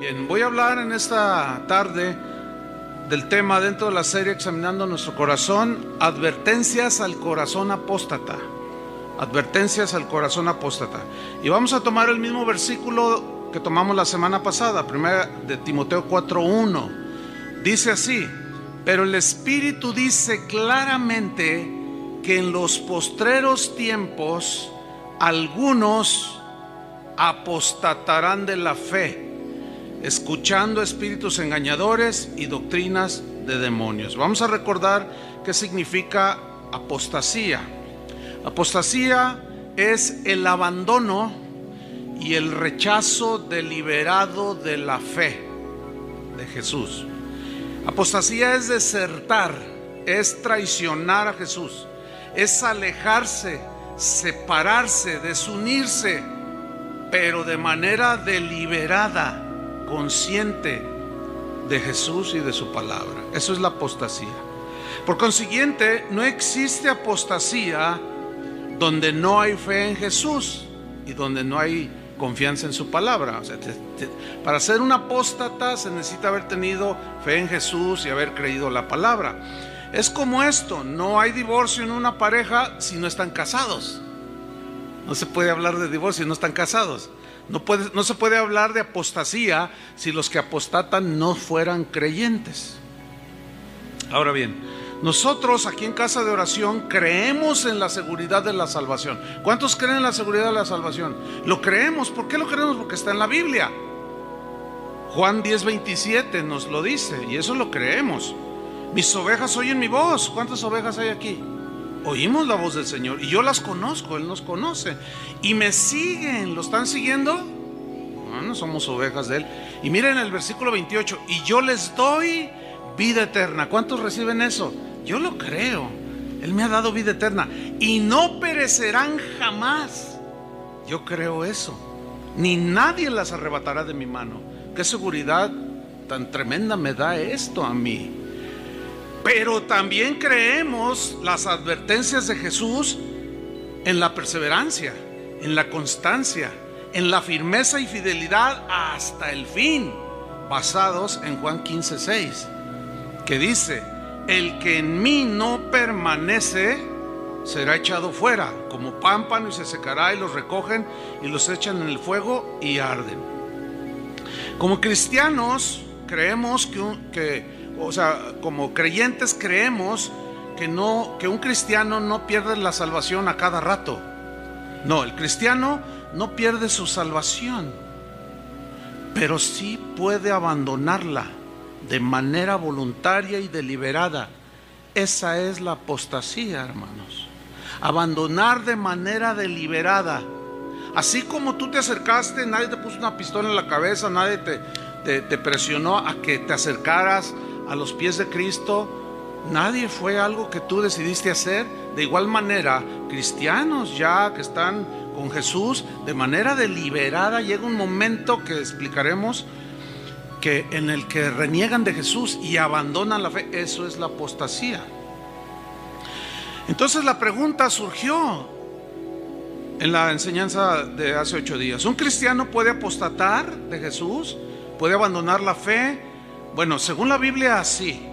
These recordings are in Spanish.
Bien, voy a hablar en esta tarde del tema dentro de la serie Examinando Nuestro Corazón, advertencias al corazón apóstata. Advertencias al corazón apóstata. Y vamos a tomar el mismo versículo que tomamos la semana pasada, 1 de Timoteo 4:1. Dice así: pero el Espíritu dice claramente que en los postreros tiempos algunos apostatarán de la fe, escuchando espíritus engañadores y doctrinas de demonios. Vamos a recordar qué significa apostasía. Apostasía es el abandono y el rechazo deliberado de la fe de Jesús. Apostasía es desertar, es traicionar a Jesús, es alejarse, separarse, desunirse, pero de manera deliberada, consciente de Jesús y de su palabra. Eso es la apostasía. Por consiguiente, no existe apostasía donde no hay fe en Jesús y donde no hay confianza en su palabra. O sea, para ser un apóstata se necesita haber tenido fe en Jesús y haber creído la palabra. Es como esto: no hay divorcio en una pareja si no están casados. No se puede hablar de divorcio si no están casados. No se puede hablar de apostasía si los que apostatan no fueran creyentes. Ahora bien, nosotros aquí en Casa de Oración creemos en la seguridad de la salvación. ¿Cuántos creen en la seguridad de la salvación? Lo creemos. ¿Por qué lo creemos? Porque está en la Biblia. Juan 10:27 nos lo dice, y eso lo creemos. Mis ovejas oyen mi voz. ¿Cuántas ovejas hay aquí? Oímos la voz del Señor y yo las conozco, Él nos conoce y me siguen. ¿Lo están siguiendo? Bueno, somos ovejas de Él. Y miren el versículo 28: y yo les doy vida eterna. ¿Cuántos reciben eso? Yo lo creo. Él me ha dado vida eterna y no perecerán jamás. Yo creo eso. Ni nadie las arrebatará de mi mano. Qué seguridad tan tremenda me da esto a mí. Pero también creemos las advertencias de Jesús en la perseverancia, en la constancia, en la firmeza y fidelidad hasta el fin, basados en Juan 15:6, que dice: el que en mí no permanece será echado fuera como pámpano y se secará, y los recogen y los echan en el fuego y arden. Como cristianos creemos como creyentes creemos que un cristiano no pierde la salvación a cada rato. No, el cristiano no pierde su salvación, pero sí puede abandonarla de manera voluntaria y deliberada. Esa es la apostasía, hermanos. Abandonar de manera deliberada. Así como tú te acercaste, nadie te puso una pistola en la cabeza, nadie te presionó a que te acercaras a los pies de Cristo. Nadie, fue algo que tú decidiste hacer. De igual manera, cristianos ya que están con Jesús, de manera deliberada, llega un momento que explicaremos en el que reniegan de Jesús y abandonan la fe. Eso es la apostasía. Entonces la pregunta surgió en la enseñanza de hace 8 días. ¿Un cristiano puede apostatar de Jesús? ¿Puede abandonar la fe? Bueno, según la Biblia, sí.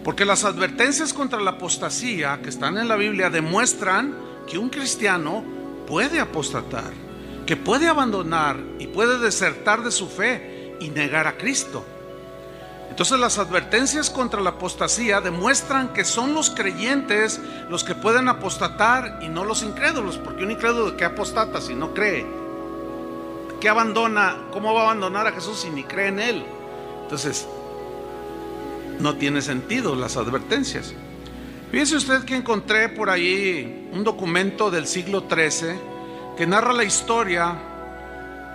Porque las advertencias contra la apostasía que están en la Biblia demuestran que un cristiano puede apostatar, que puede abandonar y puede desertar de su fe y negar a Cristo. Entonces las advertencias contra la apostasía demuestran que son los creyentes los que pueden apostatar y no los incrédulos. Porque un incrédulo, ¿qué apostata si no cree? ¿Qué abandona? ¿Cómo va a abandonar a Jesús si ni cree en Él? Entonces no tiene sentido las advertencias. Fíjese usted que encontré por ahí un documento del siglo XIII que narra la historia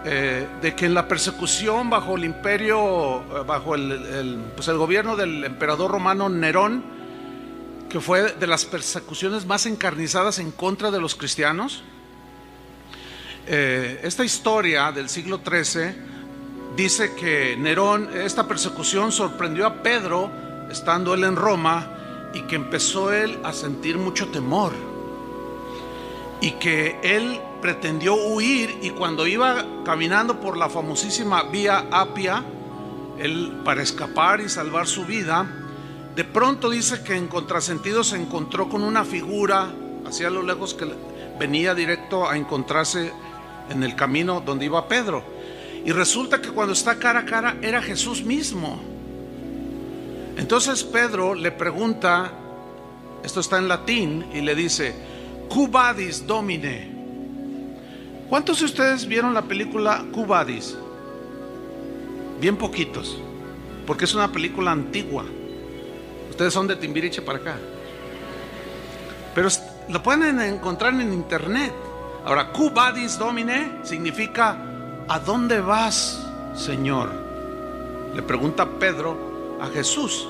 de que en la persecución bajo el imperio, bajo el gobierno del emperador romano Nerón, que fue de las persecuciones más encarnizadas en contra de los cristianos. Esta historia del siglo XIII dice que Nerón, esta persecución sorprendió a Pedro estando él en Roma, y que empezó él a sentir mucho temor. y que él pretendió huir, y cuando iba caminando por la famosísima Vía Apia, él, para escapar y salvar su vida, de pronto dice que en contrasentido se encontró con una figura hacia lo lejos que venía directo a encontrarse en el camino donde iba Pedro, y resulta que cuando está cara a cara era Jesús mismo. Entonces Pedro le pregunta, esto está en latín, y le dice: Quo vadis, Domine? ¿Cuántos de ustedes vieron la película Quo vadis? Bien poquitos, porque es una película antigua. Ustedes son de Timbiriche para acá, pero lo pueden encontrar en internet. Ahora, Quo vadis, Domine significa: ¿a dónde vas, Señor? Le pregunta Pedro a Jesús,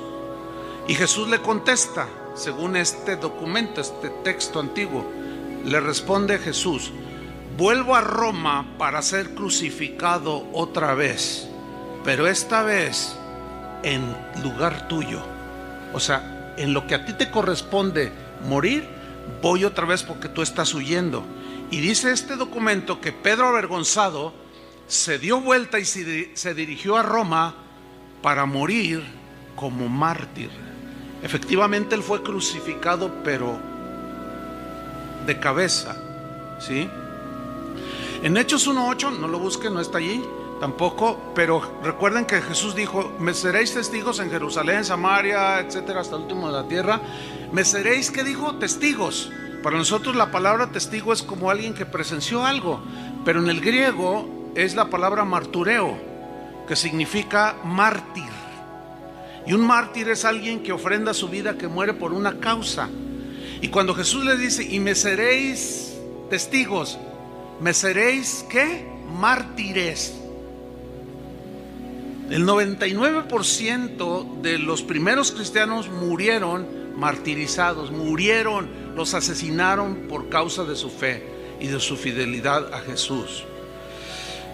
y Jesús le contesta, según este documento, este texto antiguo, le responde Jesús: vuelvo a Roma para ser crucificado otra vez, pero esta vez en lugar tuyo. O sea, en lo que a ti te corresponde morir, voy otra vez porque tú estás huyendo. Y dice este documento que Pedro, avergonzado, se dio vuelta y se dirigió a Roma para morir como mártir. Efectivamente él fue crucificado, pero de cabeza, ¿sí? En Hechos 1:8, no lo busquen, no está allí tampoco, pero recuerden que Jesús dijo: me seréis testigos en Jerusalén, Samaria, etcétera, hasta el último de la tierra. Me seréis, ¿qué dijo? Testigos. Para nosotros la palabra testigo es como alguien que presenció algo, pero en el griego es la palabra martureo, que significa mártir. Y un mártir es alguien que ofrenda su vida, que muere por una causa. Y cuando Jesús le dice: y me seréis testigos, me seréis, ¿qué? Mártires. El 99% de los primeros cristianos murieron martirizados, murieron, los asesinaron por causa de su fe y de su fidelidad a Jesús.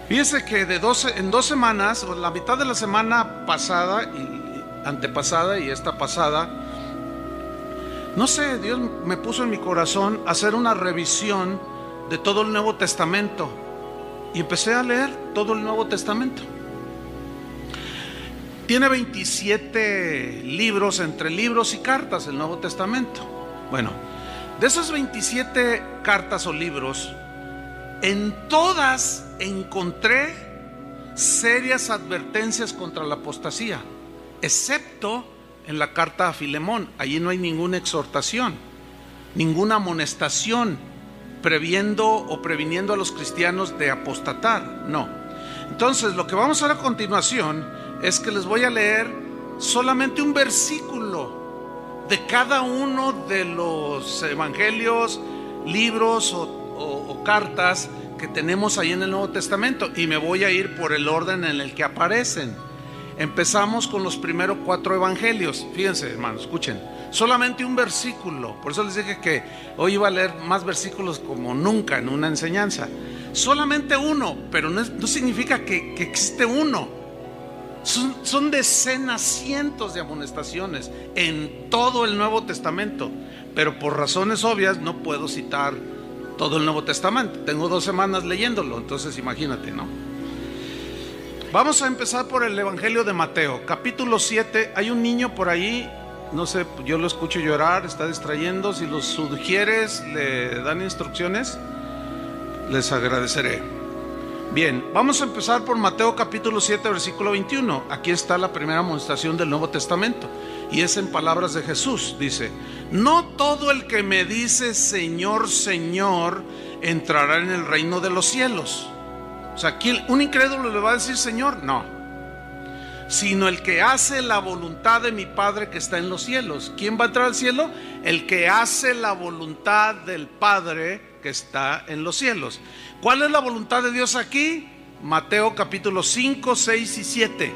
Fíjese que en 2 semanas, o la mitad de la semana pasada y antepasada y esta pasada, no sé, Dios me puso en mi corazón hacer una revisión de todo el Nuevo Testamento, y empecé a leer todo el Nuevo Testamento. Tiene 27 libros, entre libros y cartas, el Nuevo Testamento. Bueno, de esas 27 cartas o libros, en todas encontré serias advertencias contra la apostasía, excepto en la carta a Filemón. Allí no hay ninguna exhortación, ninguna amonestación previendo o previniendo a los cristianos de apostatar, no. Entonces lo que vamos a hacer a continuación es que les voy a leer solamente un versículo de cada uno de los evangelios, libros o cartas que tenemos ahí en el Nuevo Testamento, y me voy a ir por el orden en el que aparecen. Empezamos con los primeros 4 evangelios. Fíjense, hermanos, escuchen, solamente un versículo. Por eso les dije que hoy iba a leer más versículos como nunca en una enseñanza. Solamente uno, pero no significa que existe uno. Son decenas, cientos de amonestaciones en todo el Nuevo Testamento, pero por razones obvias no puedo citar todo el Nuevo Testamento. Tengo 2 semanas leyéndolo, entonces imagínate, ¿no? Vamos a empezar por el Evangelio de Mateo, capítulo 7. Hay un niño por ahí, no sé, yo lo escucho llorar, está distrayendo. Si lo sugieres, le dan instrucciones, les agradeceré. Bien, vamos a empezar por Mateo capítulo 7, versículo 21. Aquí está la primera amonestación del Nuevo Testamento, y es en palabras de Jesús. Dice: no todo el que me dice Señor, Señor, entrará en el reino de los cielos. O sea, ¿quién, un incrédulo le va a decir Señor? No, sino el que hace la voluntad de mi Padre que está en los cielos. ¿Quién va a entrar al cielo? El que hace la voluntad del Padre que está en los cielos. ¿Cuál es la voluntad de Dios aquí? Mateo capítulo 5, 6 y 7.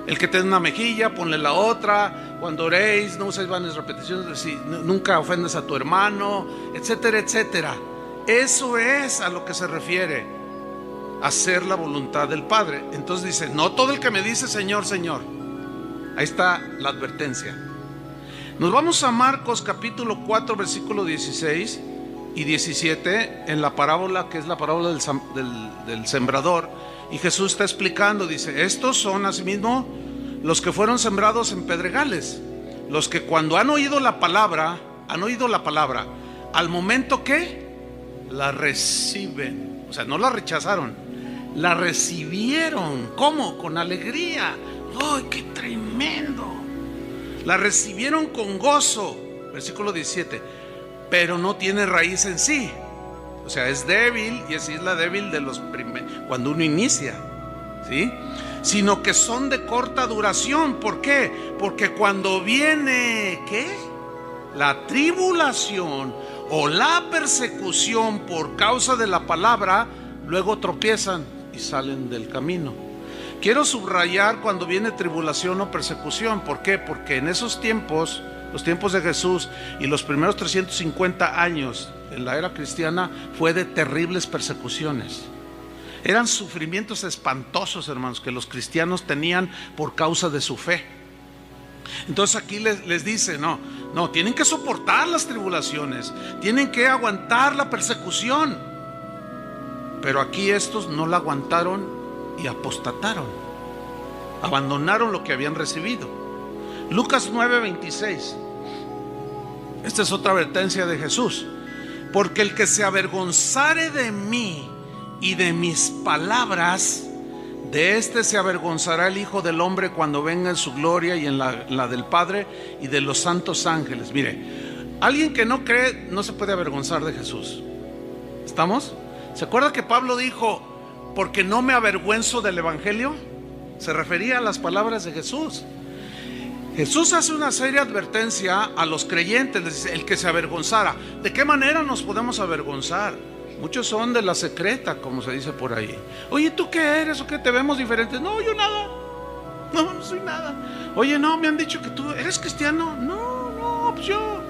El que te dé una mejilla, ponle la otra. Cuando oréis, no uséis vanas repeticiones, nunca ofendes a tu hermano, etcétera, etcétera. Eso es a lo que se refiere hacer la voluntad del Padre. Entonces dice: no todo el que me dice Señor, Señor. Ahí está la advertencia. Nos vamos a Marcos capítulo 4, versículo 16. y 17 en la parábola, que es la parábola del sembrador, y Jesús está explicando, dice: estos son asimismo los que fueron sembrados en pedregales, los que cuando han oído la palabra, al momento que la reciben, o sea, no la rechazaron, la recibieron. ¿Cómo? Con alegría. ¡Ay, qué tremendo! La recibieron con gozo. Versículo 17. Pero no tiene raíz en sí. O sea, es débil, y así es la débil de los primeros, cuando uno inicia, ¿sí? Sino que son de corta duración. ¿Por qué? Porque cuando viene, ¿qué? La tribulación o la persecución por causa de la palabra, luego tropiezan y salen del camino. Quiero subrayar cuando viene tribulación o persecución. ¿Por qué? Porque en esos tiempos, los tiempos de Jesús y los primeros 350 años en la era cristiana, fue de terribles persecuciones. Eran sufrimientos espantosos, hermanos, que los cristianos tenían por causa de su fe. Entonces aquí les dice: no, tienen que soportar las tribulaciones, tienen que aguantar la persecución. Pero aquí estos no la aguantaron y apostataron, abandonaron lo que habían recibido. Lucas 9:26. Esta es otra advertencia de Jesús: porque el que se avergonzare de mí y de mis palabras, de este se avergonzará el Hijo del Hombre cuando venga en su gloria y en la del Padre y de los santos ángeles. Mire, alguien que no cree no se puede avergonzar de Jesús. ¿Estamos? ¿Se acuerda que Pablo dijo: porque no me avergüenzo del Evangelio? Se refería a las palabras de Jesús. Jesús hace una seria advertencia a los creyentes, les dice: el que se avergonzara. ¿De qué manera nos podemos avergonzar? Muchos son de la secreta, como se dice por ahí. Oye, ¿tú qué eres? ¿O qué te vemos diferentes? No, yo nada. No soy nada. Oye, no, me han dicho que tú eres cristiano. No, pues yo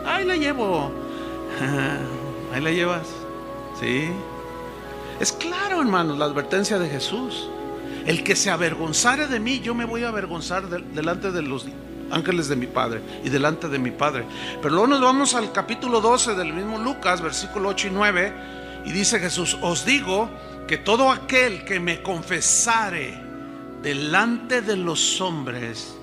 ahí la llevo. Ahí la llevas. Sí. Es claro, hermanos, la advertencia de Jesús: el que se avergonzare de mí, yo me voy a avergonzar delante de los ángeles de mi Padre y delante de mi Padre. Pero luego nos vamos al capítulo 12 del mismo Lucas, versículo 8 y 9, y dice Jesús: os digo que todo aquel que me confesare delante de los hombres,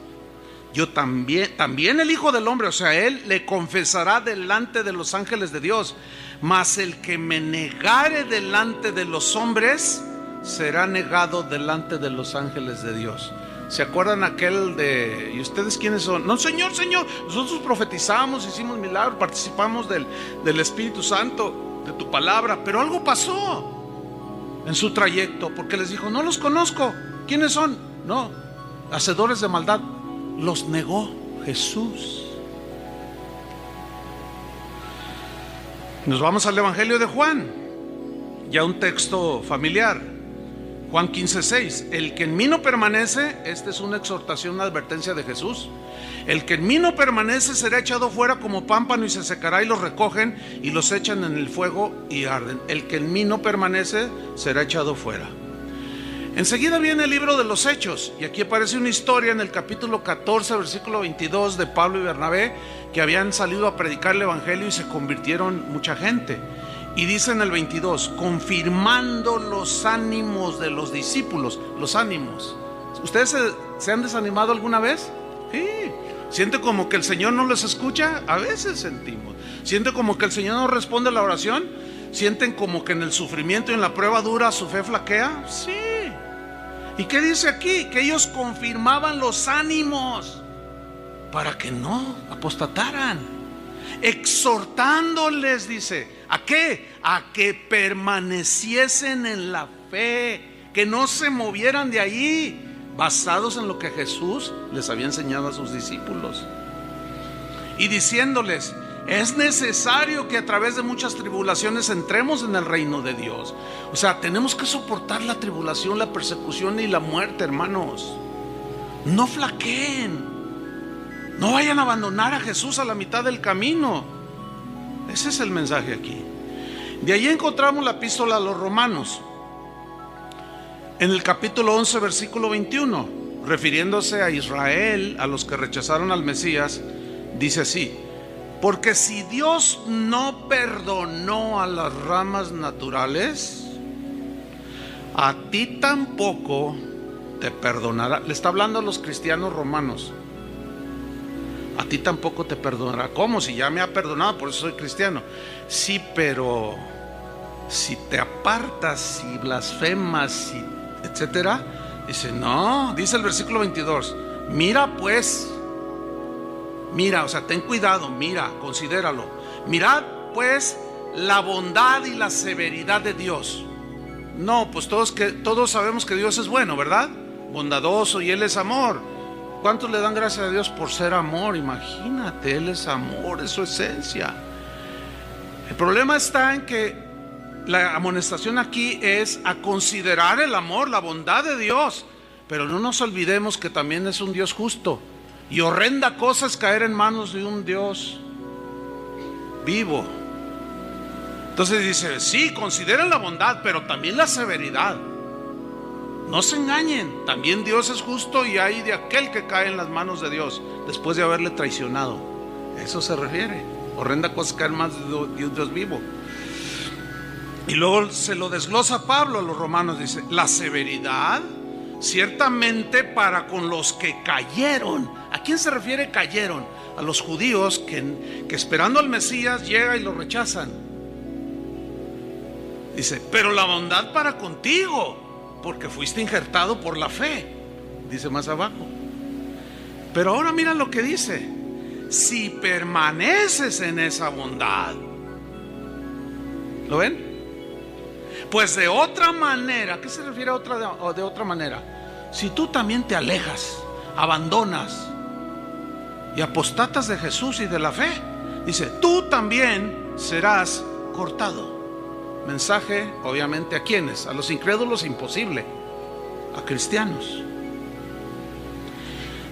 yo también el Hijo del Hombre, o sea, él le confesará delante de los ángeles de Dios. Mas el que me negare delante de los hombres, será negado delante de los ángeles de Dios. ¿Se acuerdan aquel de: ¿y ustedes quiénes son? No, Señor, nosotros profetizamos, hicimos milagros, participamos del Espíritu Santo, de tu palabra. Pero algo pasó en su trayecto, porque les dijo: no los conozco. ¿Quiénes son? No, hacedores de maldad. Los negó Jesús. Nos vamos al Evangelio de Juan, ya un texto familiar. Juan 15:6. El que en mí no permanece, esta es una exhortación, una advertencia de Jesús: el que en mí no permanece será echado fuera como pámpano y se secará, y los recogen y los echan en el fuego y arden. El que en mí no permanece será echado fuera. Enseguida viene el libro de los Hechos, y aquí aparece una historia en el capítulo 14, versículo 22, de Pablo y Bernabé, que habían salido a predicar el Evangelio y se convirtieron mucha gente. Y dice en el 22: confirmando los ánimos de los discípulos. Los ánimos. ¿Ustedes se han desanimado alguna vez? Sí. ¿Siente como que el Señor no les escucha? A veces sentimos. ¿Siente como que el Señor no responde a la oración? ¿Sienten como que en el sufrimiento y en la prueba dura su fe flaquea? Sí. ¿Y qué dice aquí? Que ellos confirmaban los ánimos para que no apostataran, exhortándoles, dice, ¿a qué? A que permaneciesen en la fe, que no se movieran de allí, basados en lo que Jesús les había enseñado a sus discípulos, y diciéndoles: es necesario que a través de muchas tribulaciones entremos en el reino de Dios. O sea, tenemos que soportar la tribulación, la persecución y la muerte, hermanos. No flaqueen, no vayan a abandonar a Jesús a la mitad del camino. Ese es el mensaje aquí. De ahí encontramos la epístola a los Romanos, en el capítulo 11, versículo 21, refiriéndose a Israel, a los que rechazaron al Mesías, dice así: Porque si Dios no perdonó a las ramas naturales, a ti tampoco te perdonará. Le está hablando a los cristianos romanos. A ti tampoco te perdonará. ¿Cómo? Si ya me ha perdonado, por eso soy cristiano. Sí, pero si te apartas, si blasfemas, etcétera, dice, no, dice el versículo 22, mira pues, mira, o sea, ten cuidado, mira, considéralo. Mirad pues la bondad y la severidad de Dios. No, pues todos sabemos que Dios es bueno, ¿verdad? Bondadoso, y Él es amor. ¿Cuántos le dan gracias a Dios por ser amor? Imagínate, Él es amor, es su esencia. El problema está en que la amonestación aquí es a considerar el amor, la bondad de Dios. Pero no nos olvidemos que también es un Dios justo. Y horrenda cosa es caer en manos de un Dios vivo. Entonces dice, sí, consideren la bondad, pero también la severidad. No se engañen, también Dios es justo y hay de aquel que cae en las manos de Dios después de haberle traicionado. Eso se refiere. Horrenda cosa caer en manos de un Dios vivo. Y luego se lo desglosa Pablo a los romanos, dice, la severidad ciertamente para con los que cayeron. ¿A quién se refiere cayeron? A los judíos que esperando al Mesías llega y lo rechazan. Dice, pero la bondad para contigo, porque fuiste injertado por la fe, dice más abajo. Pero ahora mira lo que dice, si permaneces en esa bondad. ¿Lo ven? Pues de otra manera, ¿a qué se refiere de otra manera? Si tú también te alejas, abandonas y apostatas de Jesús y de la fe, dice, tú también serás cortado. Mensaje, obviamente, ¿a quiénes? A los incrédulos, imposible. A cristianos.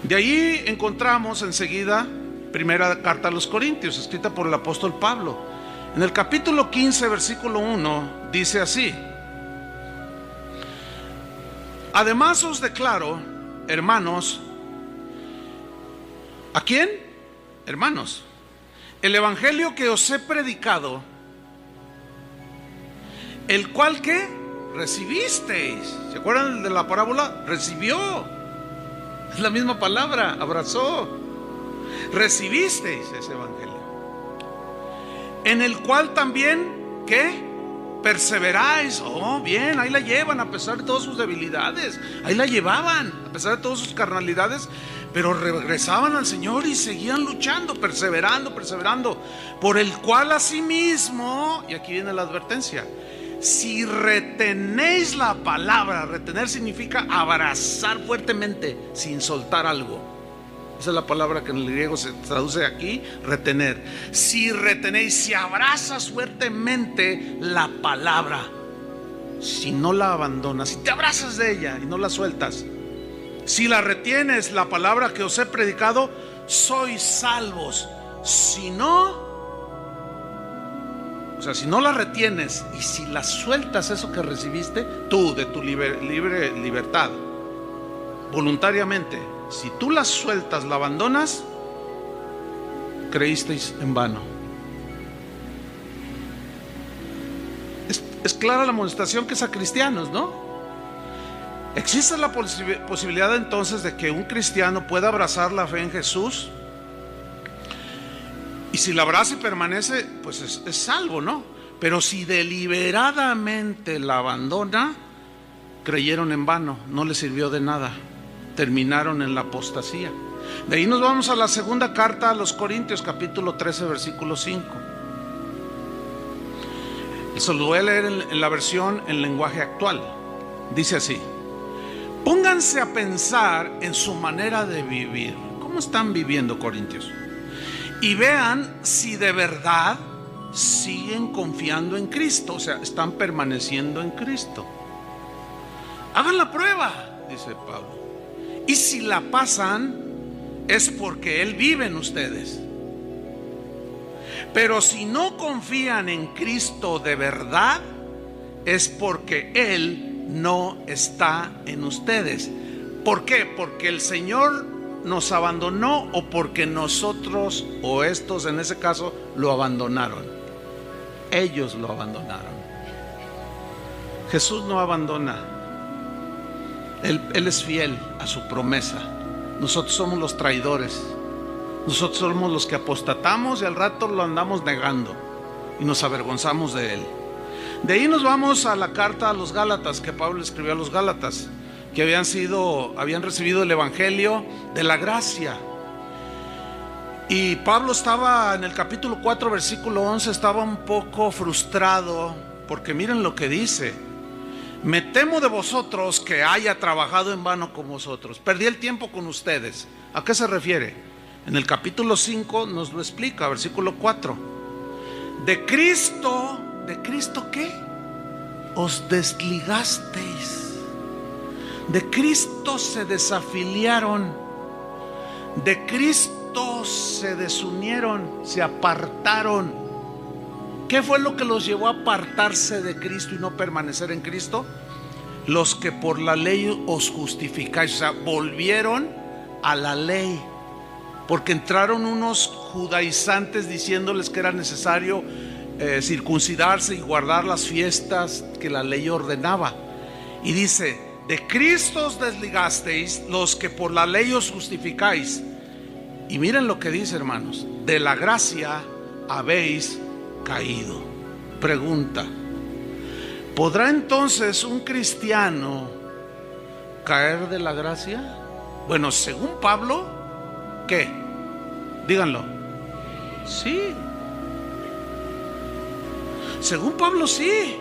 De ahí encontramos enseguida primera carta a los Corintios, escrita por el apóstol Pablo. En el capítulo 15, versículo 1, dice así: además os declaro, hermanos, ¿a quién? Hermanos, el evangelio que os he predicado, el cual que recibisteis. ¿Se acuerdan de la parábola? Recibió. Es la misma palabra, abrazó. Recibisteis ese evangelio, en el cual también, ¿qué? Perseveráis. Oh, bien, ahí la llevan a pesar de todas sus debilidades. Ahí la llevaban a pesar de todas sus carnalidades, pero regresaban al Señor y seguían luchando, perseverando, por el cual asimismo, y aquí viene la advertencia, si retenéis la palabra. Retener significa abrazar fuertemente sin soltar algo. Esa es la palabra que en el griego se traduce aquí, retener. Si retenéis, si abrazas fuertemente la palabra, si no la abandonas, si te abrazas de ella y no la sueltas, si la retienes, la palabra que os he predicado, sois salvos. Si no, o sea, si no la retienes y si la sueltas, eso que recibiste, tú de tu libre libertad, voluntariamente, si tú la sueltas, la abandonas, creísteis en vano. Es clara la amonestación que es a cristianos, ¿no? ¿Existe la posibilidad entonces de que un cristiano pueda abrazar la fe en Jesús? Y si la abraza y permanece, pues es salvo, ¿no? Pero si deliberadamente la abandona, creyeron en vano, no les sirvió de nada, terminaron en la apostasía. De ahí nos vamos a la segunda carta a los Corintios, capítulo 13, versículo 5. Eso lo voy a leer en la versión en lenguaje actual. Dice así: pónganse a pensar en su manera de vivir. ¿Cómo están viviendo, Corintios? Y vean si de verdad siguen confiando en Cristo, o sea, están permaneciendo en Cristo. Hagan la prueba, dice Pablo. Y si la pasan, es porque Él vive en ustedes. Pero si no confían en Cristo de verdad, es porque Él no está en ustedes. ¿Por qué? Porque el Señor nos abandonó o porque nosotros o estos en ese caso lo abandonaron. Ellos lo abandonaron. Jesús no abandona. Él es fiel a su promesa. Nosotros somos los traidores. Nosotros somos los que apostatamos y al rato lo andamos negando y nos avergonzamos de él. De ahí nos vamos a la carta a los Gálatas, que Pablo escribió a los Gálatas, que habían recibido el evangelio de la gracia. Y Pablo estaba en el capítulo 4 versículo 11, estaba un poco frustrado, porque miren lo que dice: me temo de vosotros que haya trabajado en vano con vosotros, perdí el tiempo con ustedes. ¿A qué se refiere? En el capítulo 5 nos lo explica, versículo 4. ¿De Cristo qué? Os desligasteis. De Cristo se desafiliaron. De Cristo se desunieron, se apartaron. ¿Qué fue lo que los llevó a apartarse de Cristo y no permanecer en Cristo? Los que por la ley os justificáis. O sea, volvieron a la ley, porque entraron unos judaizantes diciéndoles que era necesario circuncidarse y guardar las fiestas que la ley ordenaba. Y dice: de Cristo os desligasteis, los que por la ley os justificáis. Y miren lo que dice, hermanos: de la gracia habéis caído. Pregunta: ¿podrá entonces un cristiano caer de la gracia? Bueno, según Pablo, ¿qué? Díganlo. Sí. Según Pablo, sí.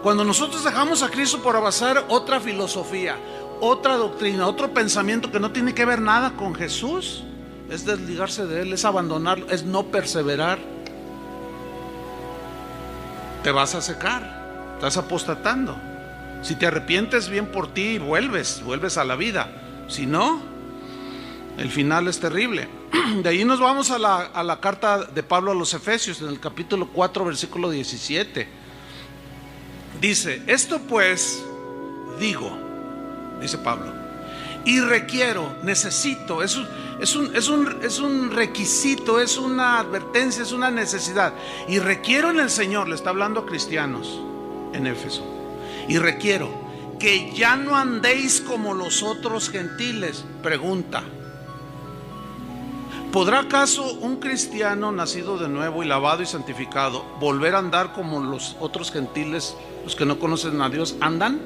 Cuando nosotros dejamos a Cristo por abrazar otra filosofía, otra doctrina, otro pensamiento que no tiene que ver nada con Jesús, es desligarse de Él, es abandonarlo, es no perseverar. Te vas a secar, estás apostatando. Si te arrepientes, bien por ti, vuelves a la vida. Si no, el final es terrible. De ahí nos vamos a la carta de Pablo a los Efesios, en el capítulo 4 versículo 17. Dice: esto pues digo, dice Pablo, y requiero, necesito, es un requisito, es una advertencia, es una necesidad. Y requiero en el Señor, le está hablando a cristianos en Éfeso, y requiero que ya no andéis como los otros gentiles. Pregunta: ¿podrá acaso un cristiano nacido de nuevo y lavado y santificado volver a andar como los otros gentiles, los que no conocen a Dios, andan?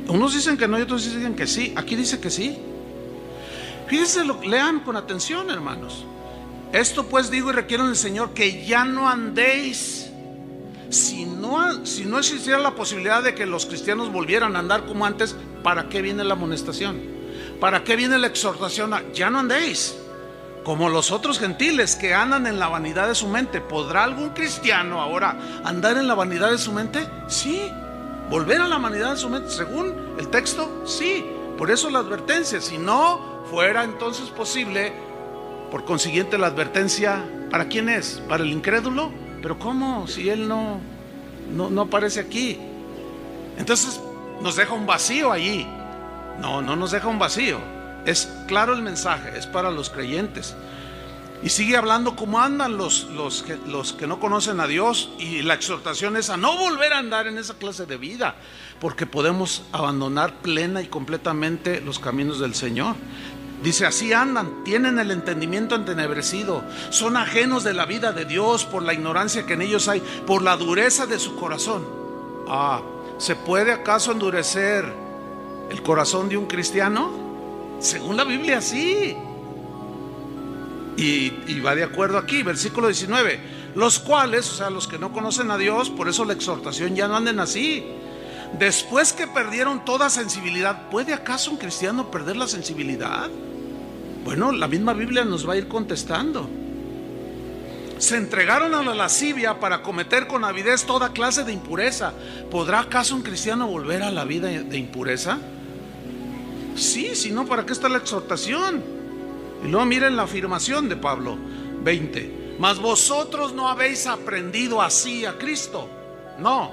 Unos dicen que no y otros dicen que sí. Aquí dice que sí. Fíjense, lean con atención, hermanos. Esto pues digo y requiero en el Señor que ya no andéis. Si no existiera la posibilidad de que los cristianos volvieran a andar como antes, ¿para qué viene la amonestación? ¿Para qué viene la exhortación? Ya no andéis como los otros gentiles que andan en la vanidad de su mente. ¿Podrá algún cristiano ahora andar en la vanidad de su mente? Sí. ¿Volver a la vanidad de su mente? Según el texto, sí. Por eso la advertencia. Si no fuera entonces posible, por consiguiente la advertencia, ¿para quién es? ¿Para el incrédulo? Pero ¿cómo? Si él no aparece aquí. Entonces nos deja un vacío allí. No nos deja un vacío. Es claro el mensaje, es para los creyentes. Y sigue hablando cómo andan los que no conocen a Dios. Y la exhortación es a no volver a andar en esa clase de vida, porque podemos abandonar plena y completamente los caminos del Señor. Dice: así andan, tienen el entendimiento entenebrecido, son ajenos de la vida de Dios por la ignorancia que en ellos hay, por la dureza de su corazón. ¿Se puede acaso endurecer el corazón de un cristiano? Según la Biblia, sí. Y va de acuerdo aquí, versículo 19: los cuales, o sea, los que no conocen a Dios, por eso la exhortación, ya no anden así. Después que perdieron toda sensibilidad. ¿Puede acaso un cristiano perder la sensibilidad? Bueno, la misma Biblia nos va a ir contestando. Se entregaron a la lascivia para cometer con avidez toda clase de impureza. ¿Podrá acaso un cristiano volver a la vida de impureza? Sí, si no, ¿para qué está la exhortación? Y luego miren la afirmación de Pablo 20: mas vosotros no habéis aprendido así a Cristo. No.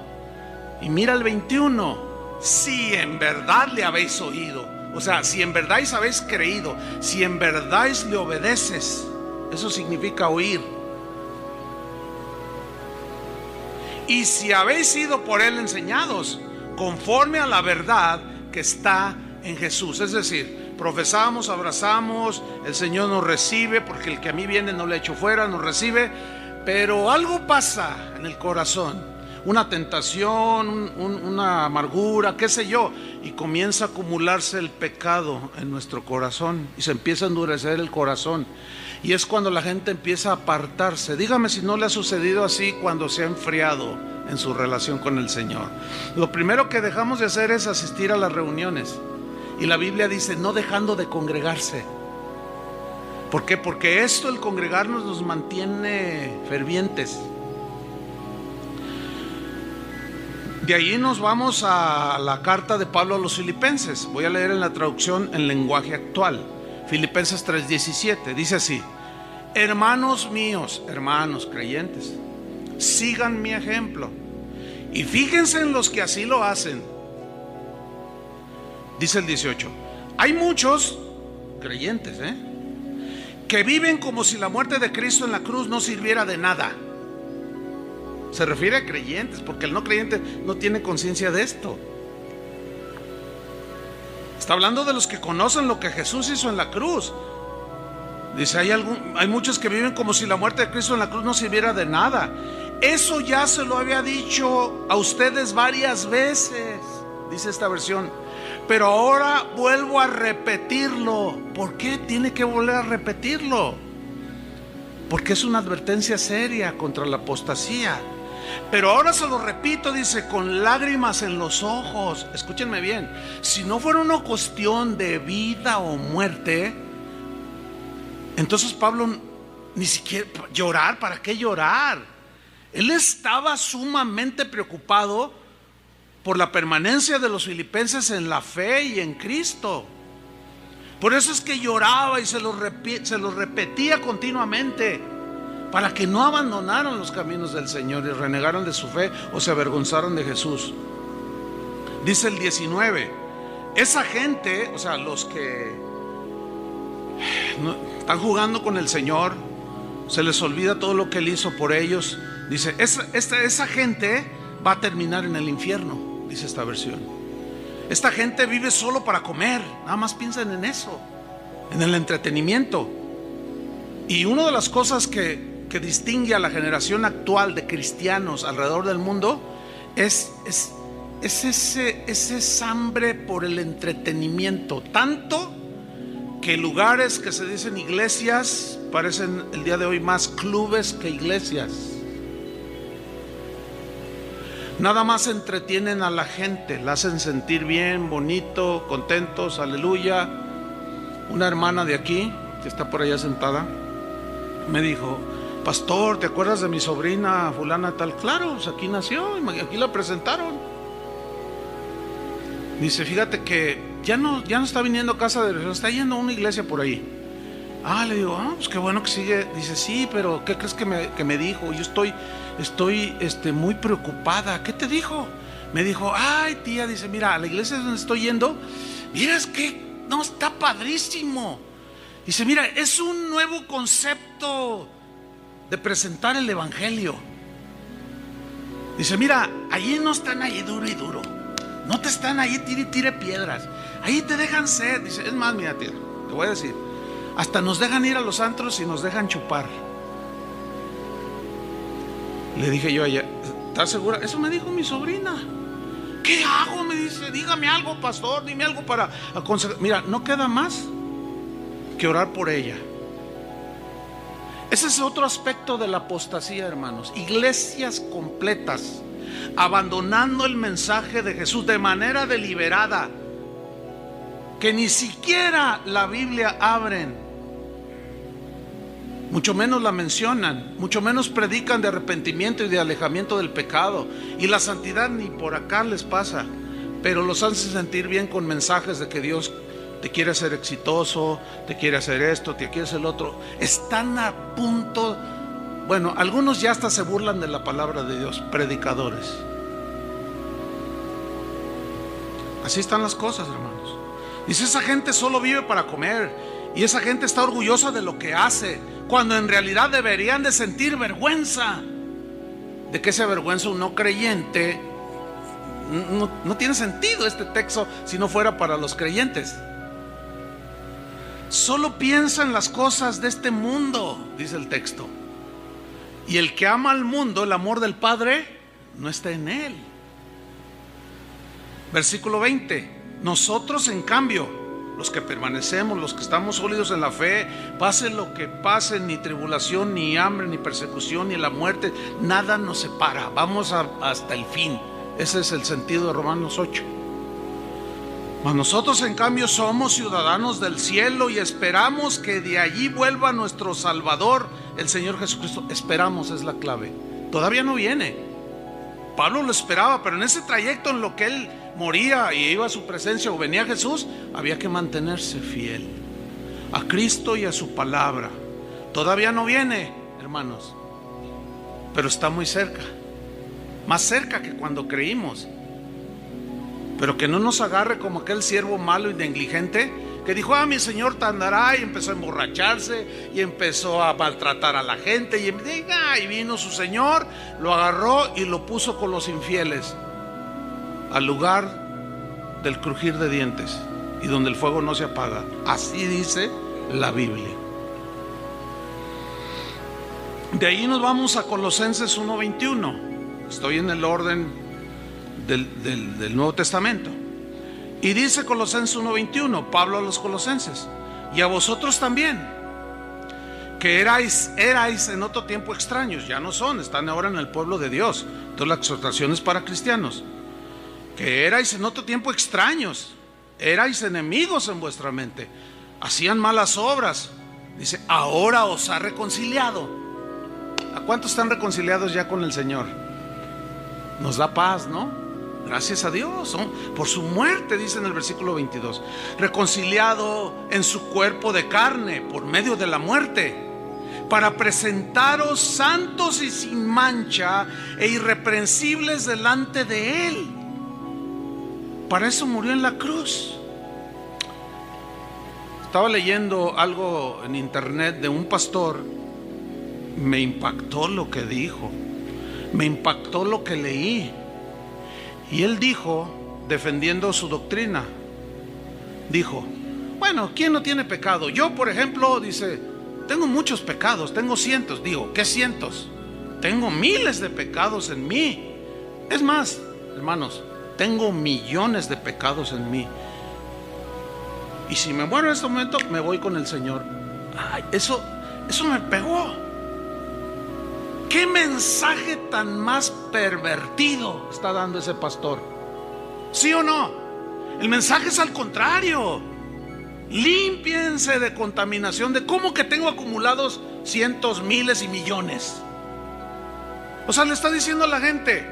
Y mira el 21: si en verdad le habéis oído. O sea, si en verdad habéis creído, si en verdad le obedeces, eso significa oír. Y si habéis sido por él enseñados, conforme a la verdad que está en Jesús. Es decir, profesamos, abrazamos, el Señor nos recibe, porque el que a mí viene no le echo fuera, nos recibe. Pero algo pasa en el corazón, una tentación, una amargura, qué sé yo, y comienza a acumularse el pecado en nuestro corazón y se empieza a endurecer el corazón. Y es cuando la gente empieza a apartarse. Dígame si no le ha sucedido así cuando se ha enfriado en su relación con el Señor. Lo primero que dejamos de hacer es asistir a las reuniones. Y la Biblia dice, no dejando de congregarse. ¿Por qué? Porque esto, el congregarnos, nos mantiene fervientes. De ahí nos vamos a la carta de Pablo a los Filipenses. Voy a leer en la traducción en lenguaje actual. Filipenses 3:17, dice así: hermanos míos, hermanos creyentes, sigan mi ejemplo y fíjense en los que así lo hacen. Dice el 18: hay muchos creyentes, que viven como si la muerte de Cristo en la cruz no sirviera de nada. Se refiere a creyentes, porque el no creyente no tiene conciencia de esto. Está hablando de los que conocen lo que Jesús hizo en la cruz. Dice, hay muchos que viven como si la muerte de Cristo en la cruz no sirviera de nada. Eso ya se lo había dicho a ustedes varias veces, dice esta versión, pero ahora vuelvo a repetirlo. ¿Por qué tiene que volver a repetirlo? Porque es una advertencia seria contra la apostasía. Pero ahora se lo repito, dice, con lágrimas en los ojos. Escúchenme bien, si no fuera una cuestión de vida o muerte, entonces Pablo ni siquiera llorar, ¿para qué llorar? Él estaba sumamente preocupado por la permanencia de los filipenses en la fe y en Cristo. Por eso es que lloraba y se lo repetía continuamente, para que no abandonaran los caminos del Señor y renegaran de su fe o se avergonzaran de Jesús. Dice el 19, esa gente, o sea, los que están jugando con el Señor, se les olvida todo lo que Él hizo por ellos. Dice, esa gente va a terminar en el infierno, dice esta versión. Esta gente vive solo para comer, nada más piensan en eso, en el entretenimiento. Y una de las cosas que distingue a la generación actual de cristianos alrededor del mundo es ese hambre por el entretenimiento, tanto que lugares que se dicen iglesias parecen el día de hoy más clubes que iglesias. Nada más entretienen a la gente, la hacen sentir bien, bonito, contentos, aleluya. Una hermana de aquí, que está por allá sentada, me dijo, pastor, ¿te acuerdas de mi sobrina fulana tal? Claro, pues aquí nació, aquí la presentaron. Dice, fíjate que ya no está viniendo a casa de Dios, está yendo a una iglesia por ahí. Le digo, pues qué bueno que sigue. Dice, sí, pero ¿qué crees que me dijo? Yo estoy muy preocupada. ¿Qué te dijo? Me dijo, ay tía, dice, mira, a la iglesia donde estoy yendo, miras que no, está padrísimo. Dice, mira, es un nuevo concepto de presentar el evangelio. Dice, mira, allí no están ahí duro y duro, no te están ahí tire piedras, ahí te dejan ser. Dice, es más, mira tía, te voy a decir, hasta nos dejan ir a los antros y nos dejan chupar. Le dije yo a ella, ¿estás segura? Eso me dijo mi sobrina. ¿Qué hago? Me dice, dígame algo, pastor, dime algo para aconsejar. Mira, no queda más que orar por ella. Ese es otro aspecto de la apostasía, hermanos. Iglesias completas abandonando el mensaje de Jesús de manera deliberada, que ni siquiera la Biblia abren, mucho menos la mencionan, mucho menos predican de arrepentimiento y de alejamiento del pecado, y la santidad ni por acá les pasa, pero los hacen sentir bien con mensajes de que Dios te quiere hacer exitoso, te quiere hacer esto, te quiere hacer el otro. Están a punto, bueno, algunos ya hasta se burlan de la palabra de Dios, predicadores. Así están las cosas, hermanos. Dice, esa gente solo vive para comer y esa gente está orgullosa de lo que hace, cuando en realidad deberían de sentir vergüenza. ¿De qué se avergüenza un no creyente? No tiene sentido este texto si no fuera para los creyentes. Solo piensa en las cosas de este mundo, dice el texto. Y el que ama al mundo, el amor del Padre no está en él. Versículo 20. Nosotros, en cambio, los que permanecemos, los que estamos sólidos en la fe, pase lo que pase, ni tribulación, ni hambre, ni persecución, ni la muerte, nada nos separa. Vamos hasta el fin. Ese es el sentido de Romanos 8. Mas nosotros, en cambio, somos ciudadanos del cielo y esperamos que de allí vuelva nuestro Salvador, el Señor Jesucristo. Esperamos es la clave. Todavía no viene. Pablo lo esperaba, pero en ese trayecto en lo que él moría y iba a su presencia o venía Jesús, había que mantenerse fiel a Cristo y a su palabra. Todavía no viene, hermanos, pero está muy cerca, más cerca que cuando creímos. Pero que no nos agarre como aquel siervo malo y negligente que dijo, mi señor tardará, y empezó a emborracharse y empezó a maltratar a la gente, y vino su señor, lo agarró y lo puso con los infieles, al lugar del crujir de dientes y donde el fuego no se apaga. Así dice la Biblia. De ahí nos vamos a Colosenses 1:21. Estoy en el orden del Nuevo Testamento. Y dice Colosenses 1:21, Pablo a los colosenses: y a vosotros también, que erais en otro tiempo extraños. Ya no son, están ahora en el pueblo de Dios. Entonces la exhortación es para cristianos. Que erais en otro tiempo extraños, erais enemigos en vuestra mente, hacían malas obras. Dice, ahora os ha reconciliado. ¿A cuántos están reconciliados ya con el Señor? Nos da paz, ¿no? Gracias a Dios, ¿no? Por su muerte, dice en el versículo 22, reconciliado en su cuerpo de carne por medio de la muerte, para presentaros santos y sin mancha e irreprensibles delante de Él. Para eso murió en la cruz. Estaba leyendo algo en internet de un pastor. Me impactó lo que dijo, me impactó lo que leí. Y él dijo, defendiendo su doctrina, dijo, bueno, ¿quién no tiene pecado? Yo, por ejemplo, dice, tengo muchos pecados, tengo cientos. Digo, ¿qué cientos? Tengo miles de pecados en mí. Es más, hermanos, tengo millones de pecados en mí. Y si me muero en este momento, me voy con el Señor. Ay, eso me pegó. ¿Qué mensaje tan más pervertido está dando ese pastor? ¿Sí o no? El mensaje es al contrario. Límpiense de contaminación. ¿De cómo que tengo acumulados cientos, miles y millones? O sea, le está diciendo a la gente,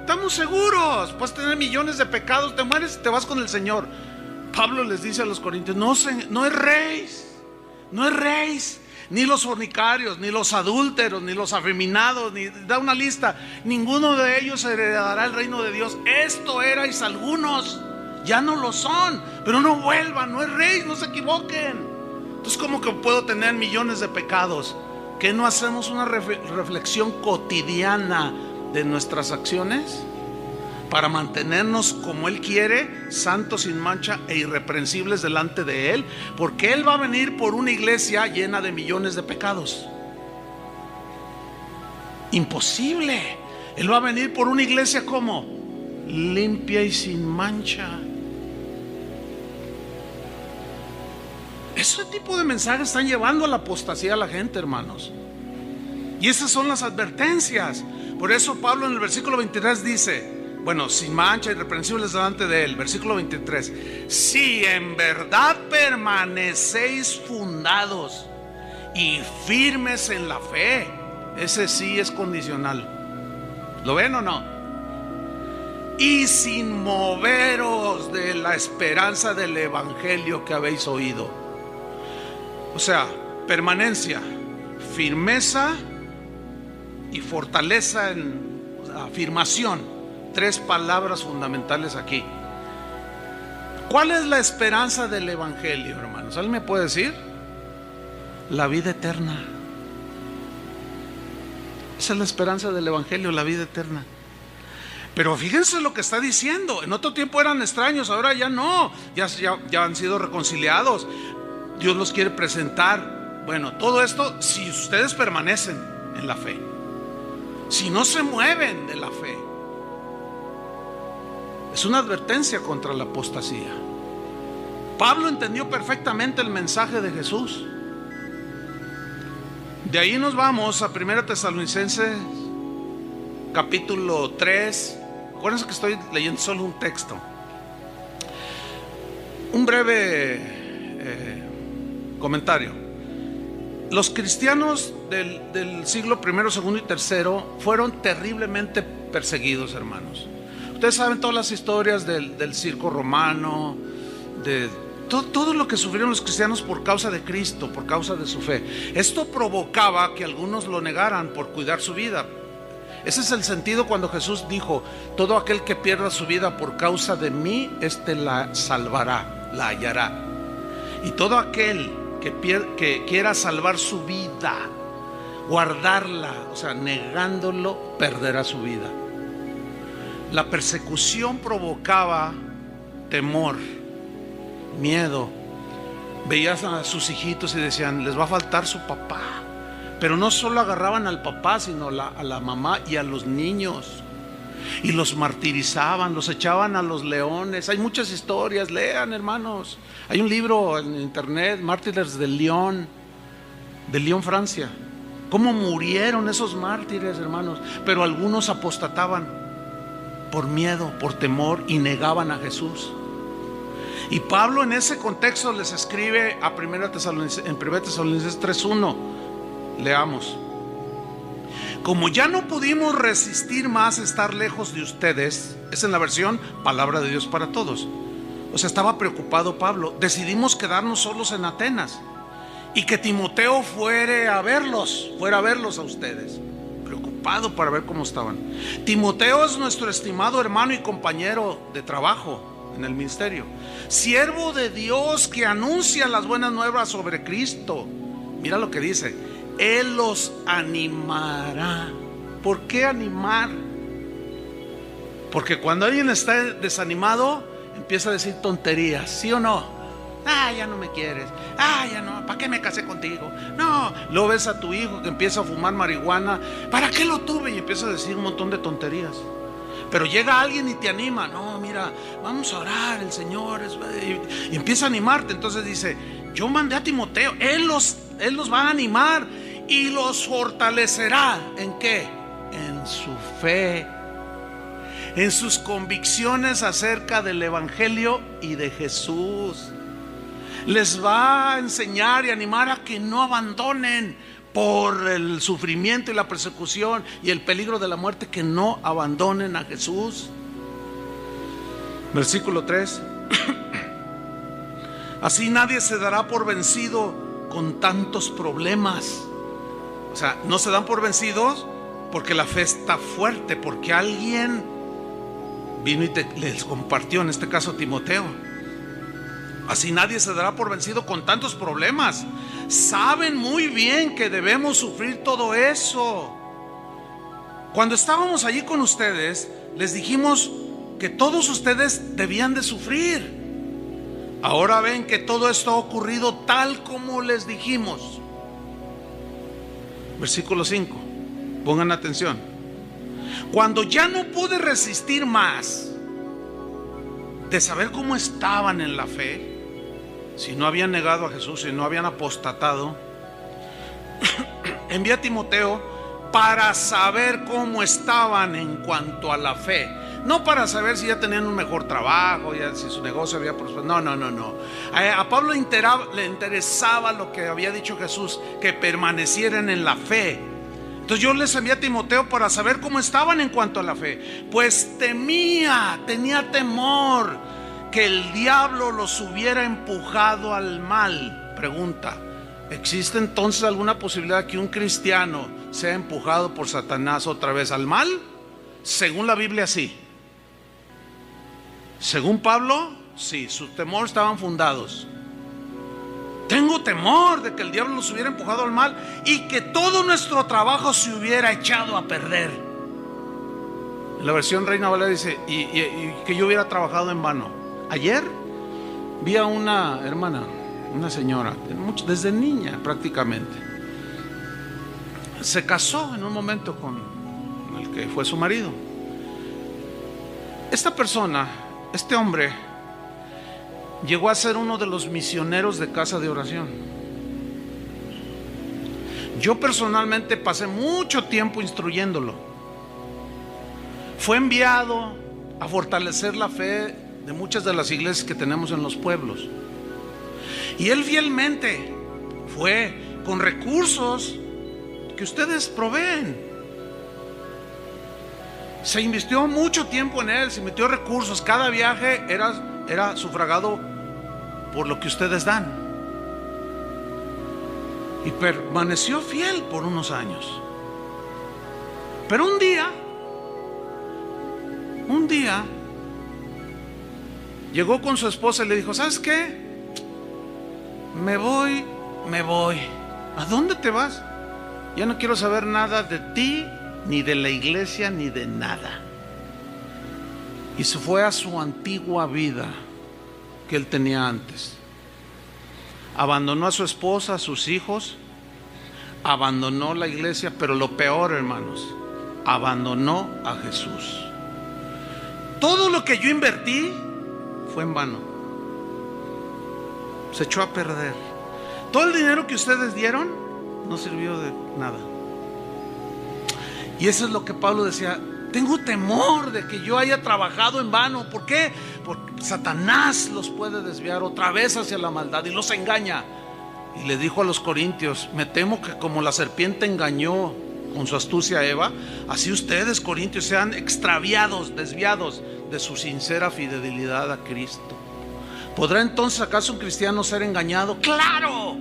estamos seguros, puedes tener millones de pecados, te mueres y te vas con el Señor. Pablo les dice a los corintios, no erréis, ni los fornicarios, ni los adúlteros, ni los afeminados, ni da una lista, ninguno de ellos heredará el reino de Dios. Esto erais algunos, ya no lo son, pero no vuelvan, no erréis, no se equivoquen. Entonces, ¿cómo que puedo tener millones de pecados? ¿Que no hacemos una reflexión cotidiana de nuestras acciones para mantenernos como Él quiere, santos, sin mancha e irreprensibles delante de Él? Porque Él va a venir por una iglesia llena de millones de pecados. Imposible. Él va a venir por una iglesia como limpia y sin mancha. Ese tipo de mensajes están llevando a la apostasía a la gente, hermanos. Y esas son las advertencias. Por eso Pablo en el versículo 23 dice, bueno, sin mancha, irreprensibles delante de Él. Versículo 23, si en verdad permanecéis fundados y firmes en la fe. Ese sí es condicional. ¿Lo ven o no? Y sin moveros de la esperanza del evangelio que habéis oído. O sea, permanencia, firmeza y fortaleza en afirmación. Tres palabras fundamentales aquí. ¿Cuál es la esperanza del evangelio, hermanos? ¿Alguien me puede decir? La vida eterna. Esa es la esperanza del evangelio, la vida eterna. Pero fíjense lo que está diciendo. En otro tiempo eran extraños, ahora ya no. Ya han sido reconciliados. Dios los quiere presentar. Bueno, todo esto si ustedes permanecen en la fe, si no se mueven de la fe. Es una advertencia contra la apostasía. Pablo entendió perfectamente el mensaje de Jesús. De ahí nos vamos a 1 Tesalonicenses capítulo 3. Acuérdense que estoy leyendo solo un texto. Un breve comentario. Los cristianos del siglo I, segundo y tercero fueron terriblemente perseguidos, hermanos. Ustedes saben todas las historias del circo romano, de todo lo que sufrieron los cristianos por causa de Cristo, por causa de su fe. Esto provocaba que algunos lo negaran por cuidar su vida. Ese es el sentido cuando Jesús dijo: todo aquel que pierda su vida por causa de mí, este la salvará, la hallará. Y todo aquel que quiera salvar su vida, guardarla, o sea, negándolo, perderá su vida. La persecución provocaba temor, miedo. Veías a sus hijitos y decían: les va a faltar su papá. Pero no solo agarraban al papá, sino a la mamá y a los niños, y los martirizaban, los echaban a los leones. Hay muchas historias, lean, hermanos. Hay un libro en internet, Mártires de Lyon, Francia. Cómo murieron esos mártires, hermanos. Pero algunos apostataban por miedo, por temor, y negaban a Jesús. Y Pablo en ese contexto les escribe a 1 Tesalonicenses 3:1. Leamos: como ya no pudimos resistir más estar lejos de ustedes, es en la versión Palabra de Dios para Todos. O sea, estaba preocupado Pablo. Decidimos quedarnos solos en Atenas y que Timoteo fuera a verlos a ustedes. Preocupado para ver cómo estaban. Timoteo es nuestro estimado hermano y compañero de trabajo en el ministerio, siervo de Dios que anuncia las buenas nuevas sobre Cristo. Mira lo que dice: Él los animará. ¿Por qué animar? Porque cuando alguien está desanimado, empieza a decir tonterías, ¿sí o no? Ya no me quieres. Ya no, ¿para qué me casé contigo? No, luego ves a tu hijo que empieza a fumar marihuana. ¿Para qué lo tuve? Y empieza a decir un montón de tonterías. Pero llega alguien y te anima. No, mira, vamos a orar, el Señor y empieza a animarte. Entonces dice: yo mandé a Timoteo, Él los va a animar y los fortalecerá. ¿En qué? En su fe, en sus convicciones acerca del evangelio y de Jesús. Les va a enseñar y animar a que no abandonen por el sufrimiento y la persecución y el peligro de la muerte, que no abandonen a Jesús. Versículo 3. Así nadie se dará por vencido con tantos problemas. O sea, no se dan por vencidos porque la fe está fuerte, porque alguien vino y les compartió, en este caso Timoteo. Así nadie se dará por vencido con tantos problemas. Saben muy bien que debemos sufrir todo eso. Cuando estábamos allí con ustedes, les dijimos que todos ustedes debían de sufrir. Ahora ven que todo esto ha ocurrido tal como les dijimos. Versículo 5. Pongan atención. Cuando ya no pude resistir más de saber cómo estaban en la fe, si no habían negado a Jesús, si no habían apostatado, envié a Timoteo para saber cómo estaban en cuanto a la fe. No para saber si ya tenían un mejor trabajo, ya si su negocio había prosperado. No. A Pablo le interesaba lo que había dicho Jesús, que permanecieran en la fe. Entonces yo les envié a Timoteo para saber cómo estaban en cuanto a la fe, pues tenía temor que el diablo los hubiera empujado al mal. Pregunta: ¿existe entonces alguna posibilidad que un cristiano sea empujado por Satanás otra vez al mal? Según la Biblia, sí. Según Pablo, Sí, sus temores estaban fundados. Tengo temor de que el diablo nos hubiera empujado al mal y que todo nuestro trabajo se hubiera echado a perder. En la versión Reina Valera dice, y que yo hubiera trabajado en vano. Ayer vi a una hermana, una señora, desde niña prácticamente. Se casó en un momento con el que fue su marido. Esta persona, este hombre, llegó a ser uno de los misioneros de casa de oración. Yo personalmente pasé mucho tiempo instruyéndolo. Fue enviado a fortalecer la fe de muchas de las iglesias que tenemos en los pueblos. Y él fielmente fue con recursos que ustedes proveen. Se invirtió mucho tiempo en él, se metió recursos. Cada viaje era sufragado por lo que ustedes dan. Y permaneció fiel por unos años. Pero un día llegó con su esposa y le dijo: ¿sabes qué? Me voy. ¿A dónde te vas? Ya no quiero saber nada de ti, ni de la iglesia, ni de nada. Y se fue a su antigua vida que él tenía antes. Abandonó a su esposa, a sus hijos, abandonó la iglesia, pero lo peor, hermanos, abandonó a Jesús. Todo lo que yo invertí fue en vano. Se echó a perder. Todo el dinero que ustedes dieron no sirvió de nada. Y eso es lo que Pablo decía: tengo temor de que yo haya trabajado en vano. ¿Por qué? Porque Satanás los puede desviar otra vez hacia la maldad y los engaña. Y le dijo a los corintios: me temo que como la serpiente engañó con su astucia a Eva, así ustedes, corintios, sean extraviados, desviados de su sincera fidelidad a Cristo. ¿Podrá entonces acaso un cristiano ser engañado? ¡Claro!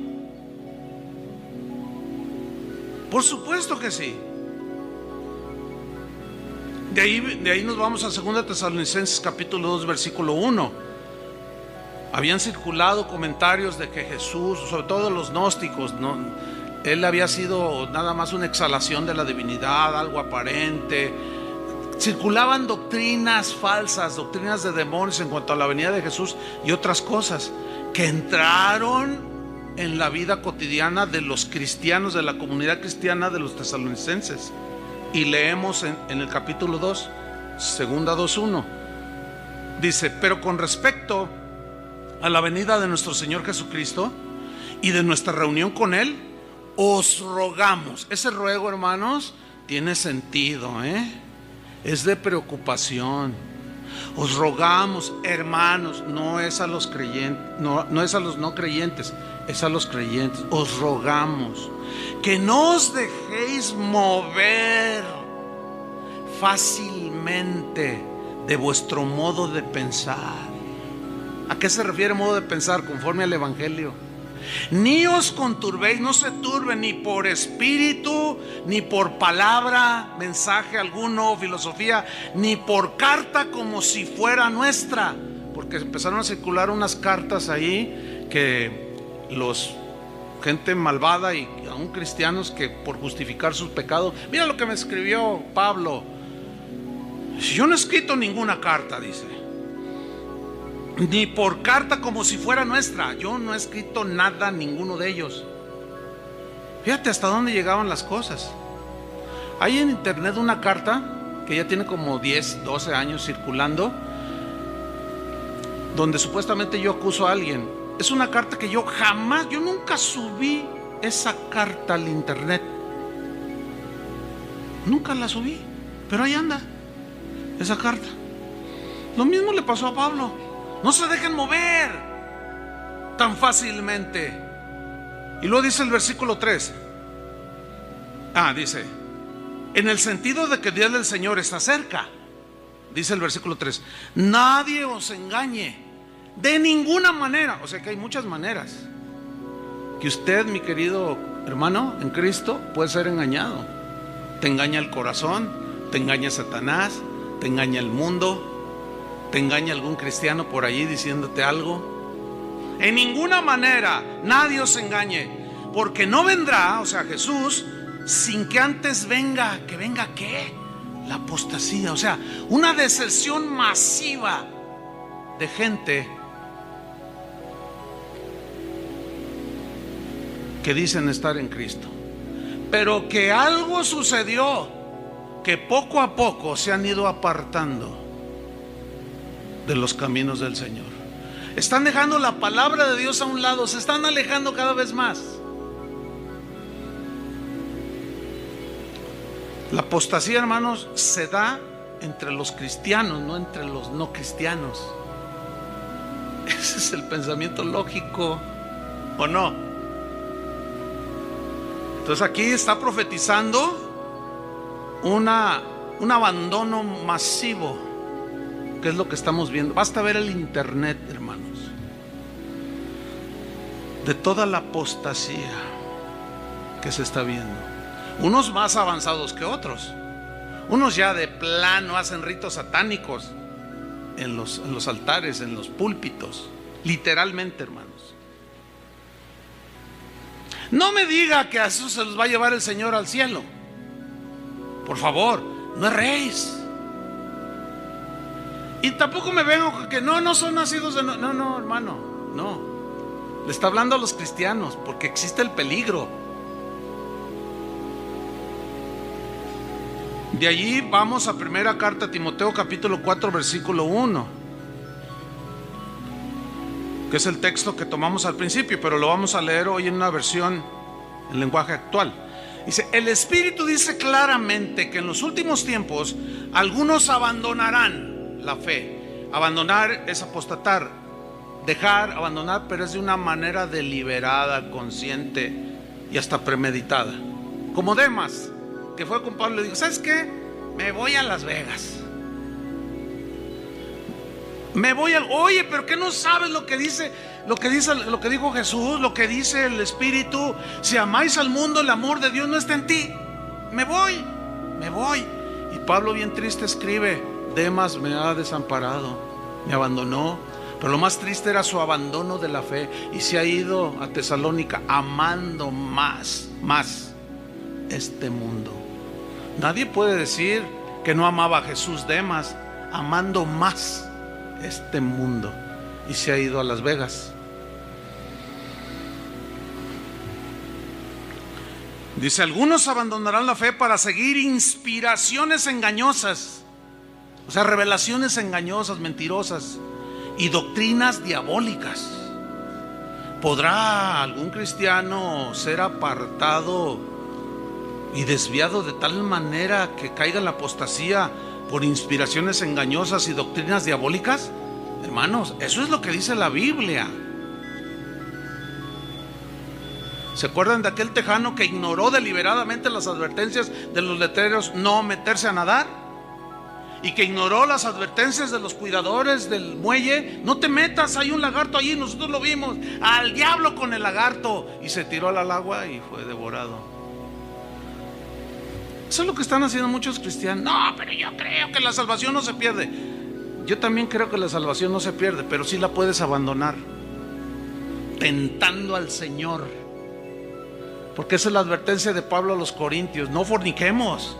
Por supuesto que sí. De ahí nos vamos a 2 Tesalonicenses capítulo 2 versículo 1. Habían circulado comentarios de que Jesús, sobre todo los gnósticos, él había sido nada más una exhalación de la divinidad, algo aparente. Circulaban doctrinas falsas, doctrinas de demonios en cuanto a la venida de Jesús y otras cosas que entraron en la vida cotidiana de los cristianos, de la comunidad cristiana de los tesalonicenses. Y leemos en el capítulo 2, segunda 2:1, dice: pero con respecto a la venida de nuestro Señor Jesucristo y de nuestra reunión con Él, os rogamos. Ese ruego, hermanos, tiene sentido, es de preocupación. Os rogamos, hermanos, no es a los creyentes, no es a los no creyentes, es a los creyentes. Os rogamos que no os dejéis mover fácilmente de vuestro modo de pensar. ¿A qué se refiere modo de pensar? Conforme al Evangelio. Ni os conturbéis, no se turben ni por espíritu, ni por palabra, mensaje alguno, filosofía, ni por carta como si fuera nuestra. Porque empezaron a circular unas cartas ahí que gente malvada y aún cristianos que por justificar sus pecados. Mira lo que me escribió Pablo. Yo no he escrito ninguna carta, dice, ni por carta como si fuera nuestra. Yo no he escrito nada, ninguno de ellos. Fíjate hasta dónde llegaban las cosas. Hay en internet una carta que ya tiene como 10, 12 años circulando, donde supuestamente yo acuso a alguien. Es una carta que yo nunca subí esa carta al internet. Nunca la subí, pero ahí anda esa carta. Lo mismo le pasó a Pablo. No se dejen mover tan fácilmente. Y luego dice el versículo 3. Dice: en el sentido de que el día del Señor está cerca. Dice el versículo 3: nadie os engañe de ninguna manera. O sea que hay muchas maneras que usted, mi querido hermano en Cristo, puede ser engañado. Te engaña el corazón, te engaña Satanás, te engaña el mundo. ¿Te engaña algún cristiano por allí diciéndote algo? En ninguna manera, nadie os engañe, porque no vendrá, o sea, Jesús, sin que antes venga, ¿que venga qué? La apostasía, o sea, una deserción masiva de gente que dicen estar en Cristo, pero que algo sucedió, que poco a poco se han ido apartando de los caminos del Señor. Están dejando la palabra de Dios a un lado, se están alejando cada vez más. La apostasía, hermanos, se da entre los cristianos, no entre los no cristianos. Ese es el pensamiento lógico, ¿o no? Entonces aquí está profetizando un abandono masivo, que es lo que estamos viendo. Basta ver el internet, hermanos, de toda la apostasía que se está viendo. Unos más avanzados que otros. Unos ya de plano hacen ritos satánicos en los altares, en los púlpitos, literalmente, hermanos. No me diga que a eso se los va a llevar el Señor al cielo. Por favor, no erréis. Y tampoco me vengo que no son nacidos de... No, hermano, no. Le está hablando a los cristianos, porque existe el peligro. De allí vamos a primera carta a Timoteo, capítulo 4, versículo 1, que es el texto que tomamos al principio, pero lo vamos a leer hoy en una versión en lenguaje actual. Dice: el Espíritu dice claramente que en los últimos tiempos algunos abandonarán la fe. Abandonar es apostatar, dejar, abandonar, pero es de una manera deliberada, consciente y hasta premeditada. Como Demas, que fue con Pablo y le dijo: ¿sabes qué? Me voy a Las Vegas. Oye, pero ¿qué no sabes lo que dice, lo que dijo Jesús, lo que dice el Espíritu? Si amáis al mundo, el amor de Dios no está en ti. Me voy. Y Pablo, bien triste, escribe: Demas me ha desamparado, me abandonó. Pero lo más triste era su abandono de la fe, y se ha ido a Tesalónica amando más este mundo. Nadie puede decir que no amaba a Jesús. Demas, amando más este mundo, y se ha ido a Las Vegas. Dice: algunos abandonarán la fe para seguir inspiraciones engañosas, o sea, revelaciones engañosas, mentirosas, y doctrinas diabólicas. ¿Podrá algún cristiano ser apartado y desviado de tal manera que caiga en la apostasía por inspiraciones engañosas y doctrinas diabólicas? Hermanos, eso es lo que dice la Biblia. ¿Se acuerdan de aquel tejano que ignoró deliberadamente las advertencias de los letreros no meterse a nadar? Y que ignoró las advertencias de los cuidadores del muelle: no te metas, hay un lagarto allí, nosotros lo vimos. Al diablo con el lagarto. Y se tiró al agua y fue devorado. Eso es lo que están haciendo muchos cristianos. No, pero yo creo que la salvación no se pierde. Yo también creo que la salvación no se pierde, pero sí la puedes abandonar tentando al Señor. Porque esa es la advertencia de Pablo a los Corintios: no forniquemos,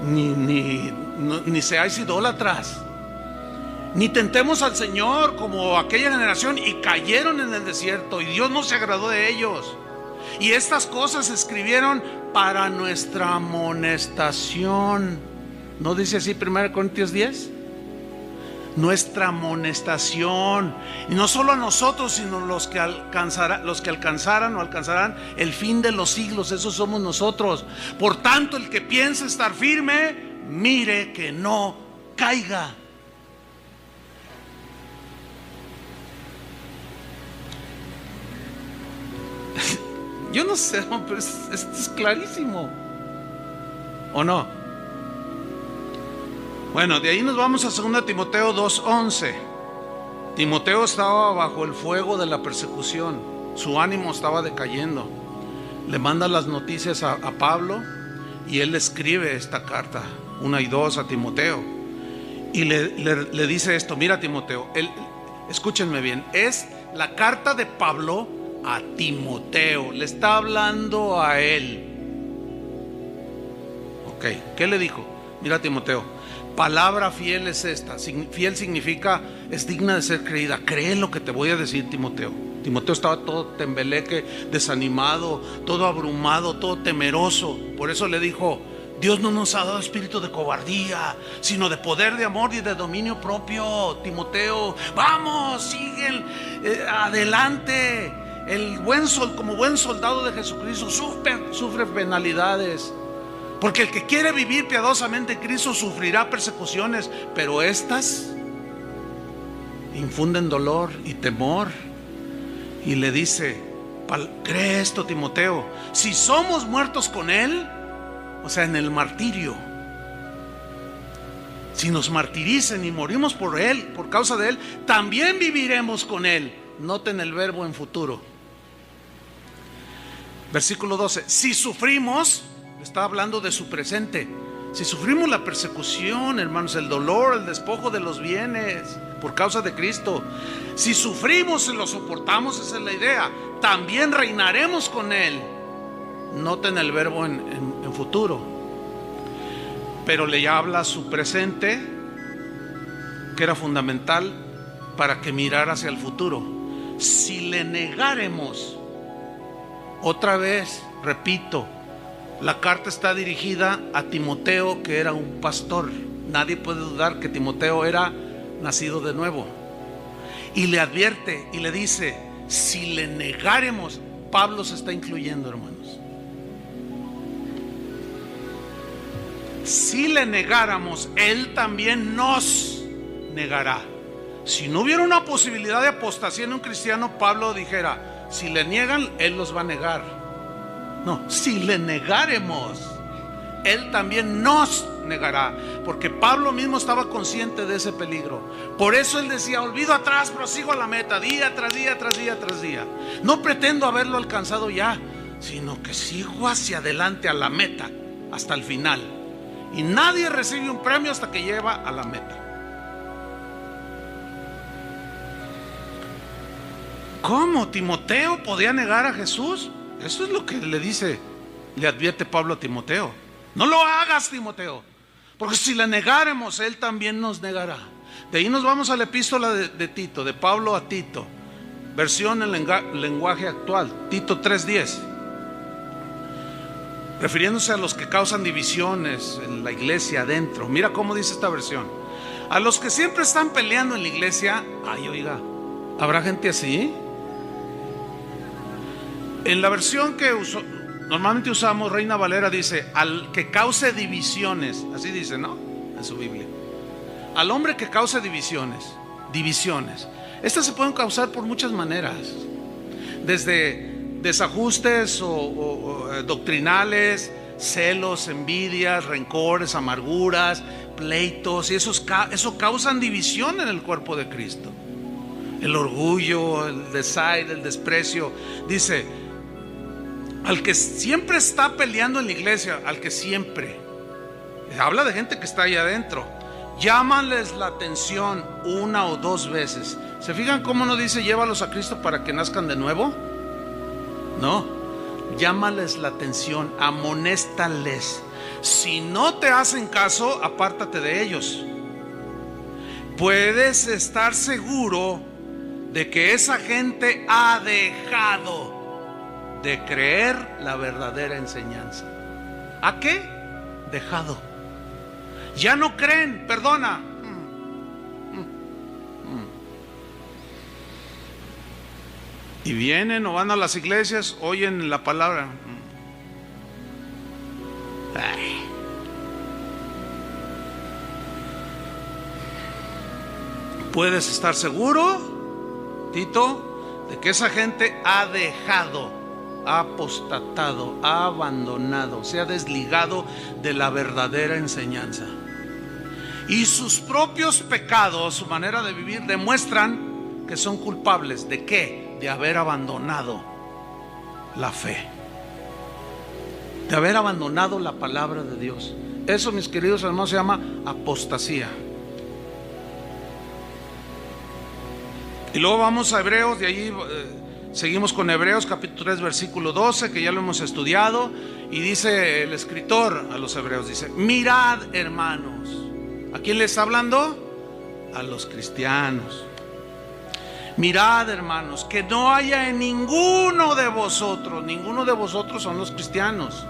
ni seáis idólatras, ni tentemos al Señor como aquella generación, y cayeron en el desierto, y Dios no se agradó de ellos. Y estas cosas se escribieron para nuestra amonestación. ¿No dice así 1 Corintios 10? Nuestra amonestación. Y no solo a nosotros, sino los que alcanzarán el fin de los siglos. Esos somos nosotros. Por tanto, el que piense estar firme, mire que no caiga. Yo no sé, pero esto es clarísimo, ¿o no? Bueno, de ahí nos vamos a 2 Timoteo 2:11. Timoteo estaba bajo el fuego de la persecución, su ánimo estaba decayendo. Le manda las noticias a Pablo, y él escribe esta carta 1 y 2 a Timoteo. Y le dice esto: mira, Timoteo, escúchenme bien, es la carta de Pablo a Timoteo, le está hablando a él. Ok, ¿qué le dijo? Mira, Timoteo, palabra fiel es esta. Fiel significa es digna de ser creída. Cree lo que te voy a decir, Timoteo. Timoteo estaba todo tembeleque, desanimado, todo abrumado, todo temeroso. Por eso le dijo: Dios no nos ha dado espíritu de cobardía, sino de poder, de amor y de dominio propio. Timoteo, vamos, sigue adelante. Como buen soldado de Jesucristo sufre penalidades. Porque el que quiere vivir piadosamente en Cristo sufrirá persecuciones, pero estas infunden dolor y temor. Y le dice: cree esto, Timoteo, si somos muertos con Él, o sea, en el martirio, si nos martiricen y morimos por Él, por causa de Él, también viviremos con Él. Noten el verbo en futuro. Versículo 12: si sufrimos, está hablando de su presente. Si sufrimos la persecución, hermanos, el dolor, el despojo de los bienes por causa de Cristo, si sufrimos y lo soportamos, esa es la idea, también reinaremos con Él. Noten el verbo en futuro. Pero le habla su presente, que era fundamental para que mirara hacia el futuro. Si le negáremos, otra vez, repito, la carta está dirigida a Timoteo, que era un pastor. Nadie puede dudar que Timoteo era nacido de nuevo. Y le advierte y le dice: si le negáremos, Pablo se está incluyendo, hermanos. Si le negáramos, él también nos negará. Si no hubiera una posibilidad de apostasía en un cristiano, Pablo dijera: si le niegan, él los va a negar. No, si le negáremos, Él también nos negará. Porque Pablo mismo estaba consciente de ese peligro. Por eso él decía: olvido atrás, prosigo a la meta, día tras día, tras día, tras día. No pretendo haberlo alcanzado ya, sino que sigo hacia adelante a la meta, hasta el final. Y nadie recibe un premio hasta que lleva a la meta. ¿Cómo Timoteo podía negar a Jesús? Eso es lo que le advierte Pablo a Timoteo. No lo hagas, Timoteo, porque si le negáremos, él también nos negará. De ahí nos vamos a la epístola de Tito, de Pablo a Tito, versión en lenguaje actual, Tito 3:10, refiriéndose a los que causan divisiones en la iglesia adentro. Mira cómo dice esta versión: a los que siempre están peleando en la iglesia. Ay, oiga, ¿habrá gente así? En la versión que normalmente usamos, Reina Valera, dice: al que cause divisiones. Así dice, ¿no? En su Biblia. Al hombre que cause divisiones. Estas se pueden causar por muchas maneras. Desde desajustes o doctrinales, celos, envidias, rencores, amarguras, pleitos. Y eso causan división en el cuerpo de Cristo. El orgullo, el desaire, el desprecio. Dice: al que siempre está peleando en la iglesia, al que siempre. Habla de gente que está ahí adentro. Llámales la atención una o dos veces. ¿Se fijan cómo no dice llévalos a Cristo para que nazcan de nuevo? No, llámales la atención, amonéstales. Si no te hacen caso, apártate de ellos. Puedes estar seguro de que esa gente ha dejado de creer la verdadera enseñanza. ¿A qué? Dejado. Ya no creen, perdona. Y vienen o van a las iglesias, oyen la palabra. Puedes estar seguro, Tito, de que esa gente ha dejado, ha apostatado, ha abandonado, se ha desligado de la verdadera enseñanza. Y sus propios pecados, su manera de vivir, demuestran que son culpables. ¿De qué? De haber abandonado la fe, de haber abandonado la palabra de Dios. Eso, mis queridos hermanos, se llama apostasía. Y luego vamos a Hebreos, de ahí seguimos con Hebreos capítulo 3 versículo 12, que ya lo hemos estudiado. Y dice el escritor a los hebreos, dice: mirad, hermanos. ¿A quién le está hablando? A los cristianos. Mirad, hermanos, que no haya en ninguno de vosotros son los cristianos,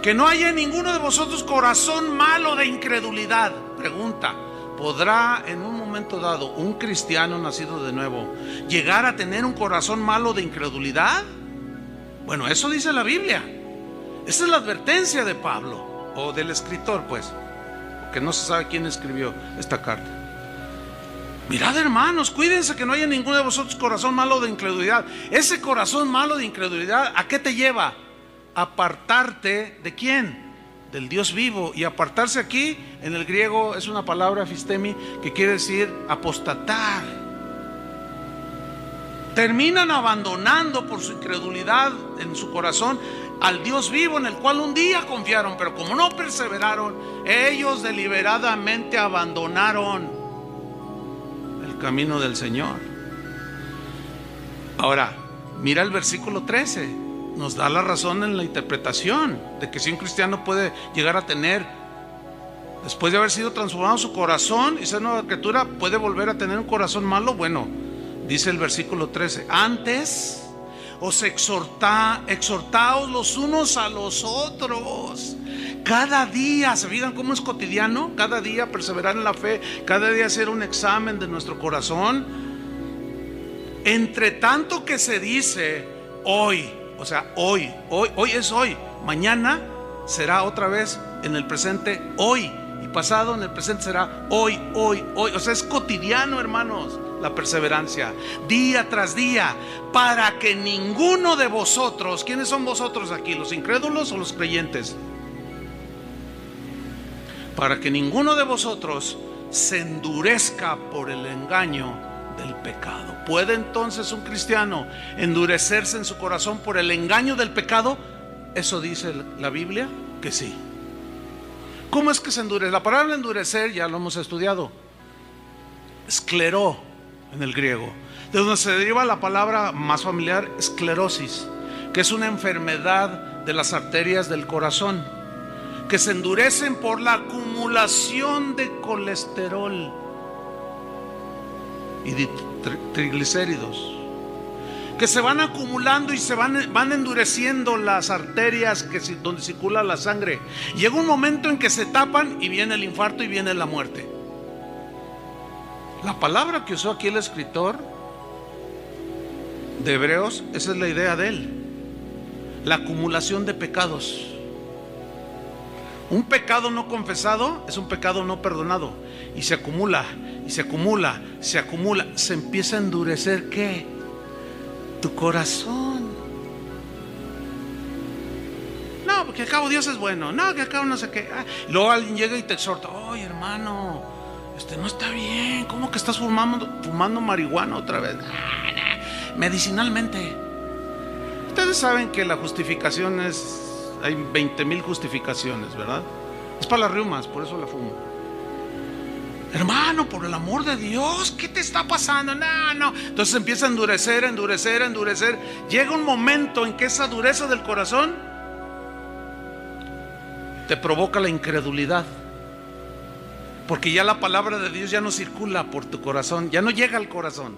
que no haya en ninguno de vosotros corazón malo de incredulidad. Pregunta: ¿podrá en un momento dado un cristiano nacido de nuevo llegar a tener un corazón malo de incredulidad? Bueno, eso dice la Biblia. Esa es la advertencia de Pablo, o del escritor, pues, que no se sabe quién escribió esta carta. Mirad, hermanos, cuídense que no haya en ninguno de vosotros corazón malo de incredulidad. Ese corazón malo de incredulidad, ¿a qué te lleva? Apartarte ¿de quién? Del Dios vivo. Y apartarse aquí en el griego es una palabra fistemi, que quiere decir apostatar. Terminan abandonando por su incredulidad en su corazón al Dios vivo, en el cual un día confiaron, pero como no perseveraron, ellos deliberadamente abandonaron el camino del Señor. Ahora, mira el versículo 13. Nos da la razón en la interpretación de que si un cristiano puede llegar a tener, después de haber sido transformado su corazón y ser nueva criatura, puede volver a tener un corazón malo. Bueno, dice el versículo 13: antes os exhortaos los unos a los otros cada día. ¿Se fijan cómo es cotidiano? Cada día perseverar en la fe, cada día hacer un examen de nuestro corazón. Entre tanto que se dice hoy, o sea, hoy es hoy, mañana será otra vez en el presente hoy, y pasado en el presente será hoy. O sea, es cotidiano, hermanos, la perseverancia, día tras día, para que ninguno de vosotros, ¿quiénes son vosotros aquí? ¿Los incrédulos o los creyentes? Para que ninguno de vosotros se endurezca por el engaño del pecado. ¿Puede entonces un cristiano endurecerse en su corazón por el engaño del pecado? Eso dice la Biblia que sí. ¿Cómo es que se endurece? La palabra endurecer ya lo hemos estudiado. Escleró en el griego, de donde se deriva la palabra más familiar, esclerosis, que es una enfermedad de las arterias del corazón, que se endurecen por la acumulación de colesterol y de triglicéridos, que se van acumulando y se van endureciendo las arterias donde circula la sangre. Llega un momento en que se tapan y viene el infarto y viene la muerte. La palabra que usó aquí el escritor de Hebreos, esa es la idea de él: la acumulación de pecados. Un pecado no confesado es un pecado no perdonado, y se acumula, y se acumula, se acumula. Se empieza a endurecer, ¿qué? Tu corazón. No, porque al cabo Dios es bueno. No, que al cabo no sé qué. Luego alguien llega y te exhorta: oye, hermano, no está bien. ¿Cómo que estás fumando marihuana otra vez? Medicinalmente. Ustedes saben que la justificación hay 20,000 justificaciones, ¿verdad? Es para las riumas, por eso la fumo. Hermano, por el amor de Dios, ¿qué te está pasando? No. Entonces empieza a endurecer. Llega un momento en que esa dureza del corazón te provoca la incredulidad, porque ya la palabra de Dios ya no circula por tu corazón, ya no llega al corazón.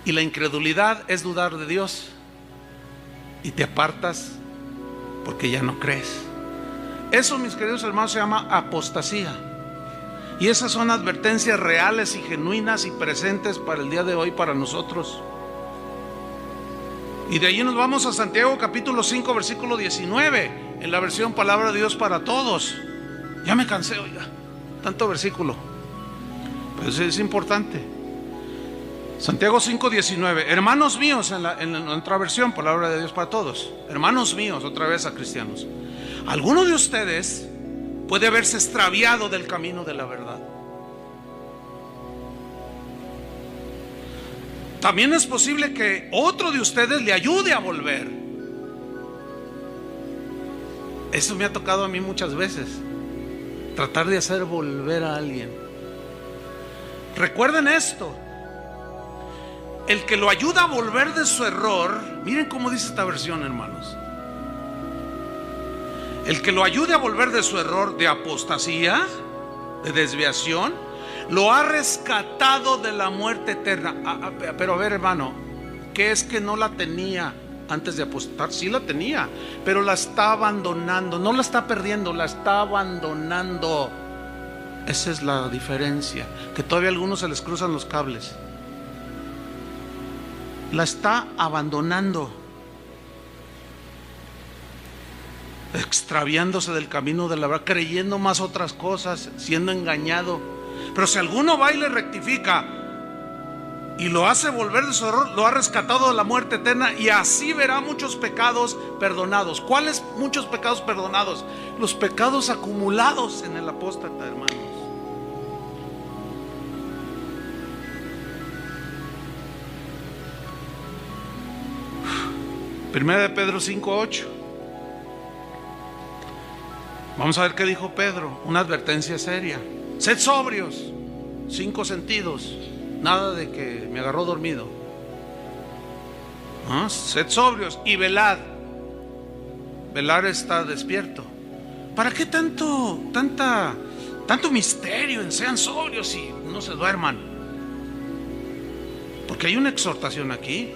Y la incredulidad es dudar de Dios, y te apartas porque ya no crees. Eso, mis queridos hermanos, se llama apostasía. Y esas son advertencias reales y genuinas y presentes para el día de hoy, para nosotros. Y de ahí nos vamos a Santiago capítulo 5 versículo 19, en la versión Palabra de Dios para Todos. Ya me cansé, oiga, tanto versículo, pero es importante. Santiago 5:19. Hermanos míos, en otra versión, Palabra de Dios para Todos. Hermanos míos, otra vez a cristianos. Alguno de ustedes puede haberse extraviado del camino de la verdad. También es posible que otro de ustedes le ayude a volver. Eso me ha tocado a mí muchas veces, tratar de hacer volver a alguien. Recuerden esto: el que lo ayuda a volver de su error, miren cómo dice esta versión, hermanos, el que lo ayude a volver de su error de apostasía, de desviación, lo ha rescatado de la muerte eterna. Pero a ver, hermano, ¿qué es que no la tenía antes de apostar? Sí la tenía, pero la está abandonando. No la está perdiendo, la está abandonando. Esa es la diferencia, que todavía a algunos se les cruzan los cables. La está abandonando, extraviándose del camino de la verdad, creyendo más otras cosas, siendo engañado. Pero si alguno va y le rectifica y lo hace volver de su error, lo ha rescatado de la muerte eterna, y así verá muchos pecados perdonados. ¿Cuáles muchos pecados perdonados? Los pecados acumulados en el apóstata, hermanos. Primera de Pedro 5:8. Vamos a ver qué dijo Pedro, una advertencia seria. Sed sobrios, 5 sentidos. Nada de que me agarró dormido. Sed sobrios y velad. Velar está despierto. ¿Para qué tanto misterio en sean sobrios y no se duerman? Porque hay una exhortación aquí.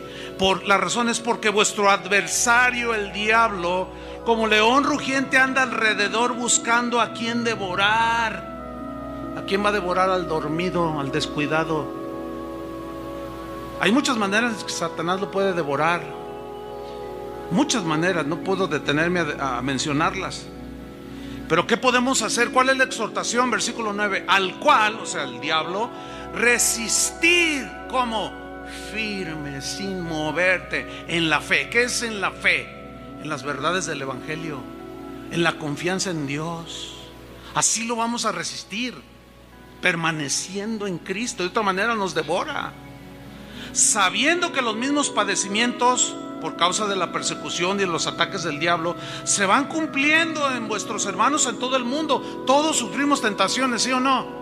La razón es porque vuestro adversario, el diablo, como león rugiente, anda alrededor buscando a quien devorar. ¿A quién va a devorar? Al dormido, al descuidado. Hay muchas maneras que Satanás lo puede devorar. Muchas maneras, no puedo detenerme a mencionarlas. Pero ¿qué podemos hacer? ¿Cuál es la exhortación? Versículo 9. Al cual, o sea, el diablo, resistir. ¿Cómo? Firme, sin moverte, en la fe. ¿Qué es en la fe? En las verdades del evangelio, en la confianza en Dios. Así lo vamos a resistir, permaneciendo en Cristo. De otra manera nos devora, sabiendo que los mismos padecimientos por causa de la persecución y de los ataques del diablo se van cumpliendo en vuestros hermanos en todo el mundo. Todos sufrimos tentaciones, ¿sí o no?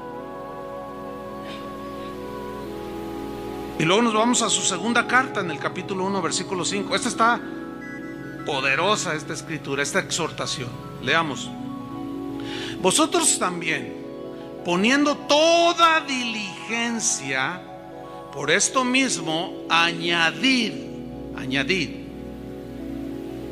Y luego nos vamos a su segunda carta, en el capítulo 1, versículo 5. Esta está poderosa, esta escritura, esta exhortación. Leamos. Vosotros también, poniendo toda diligencia, por esto mismo, añadid,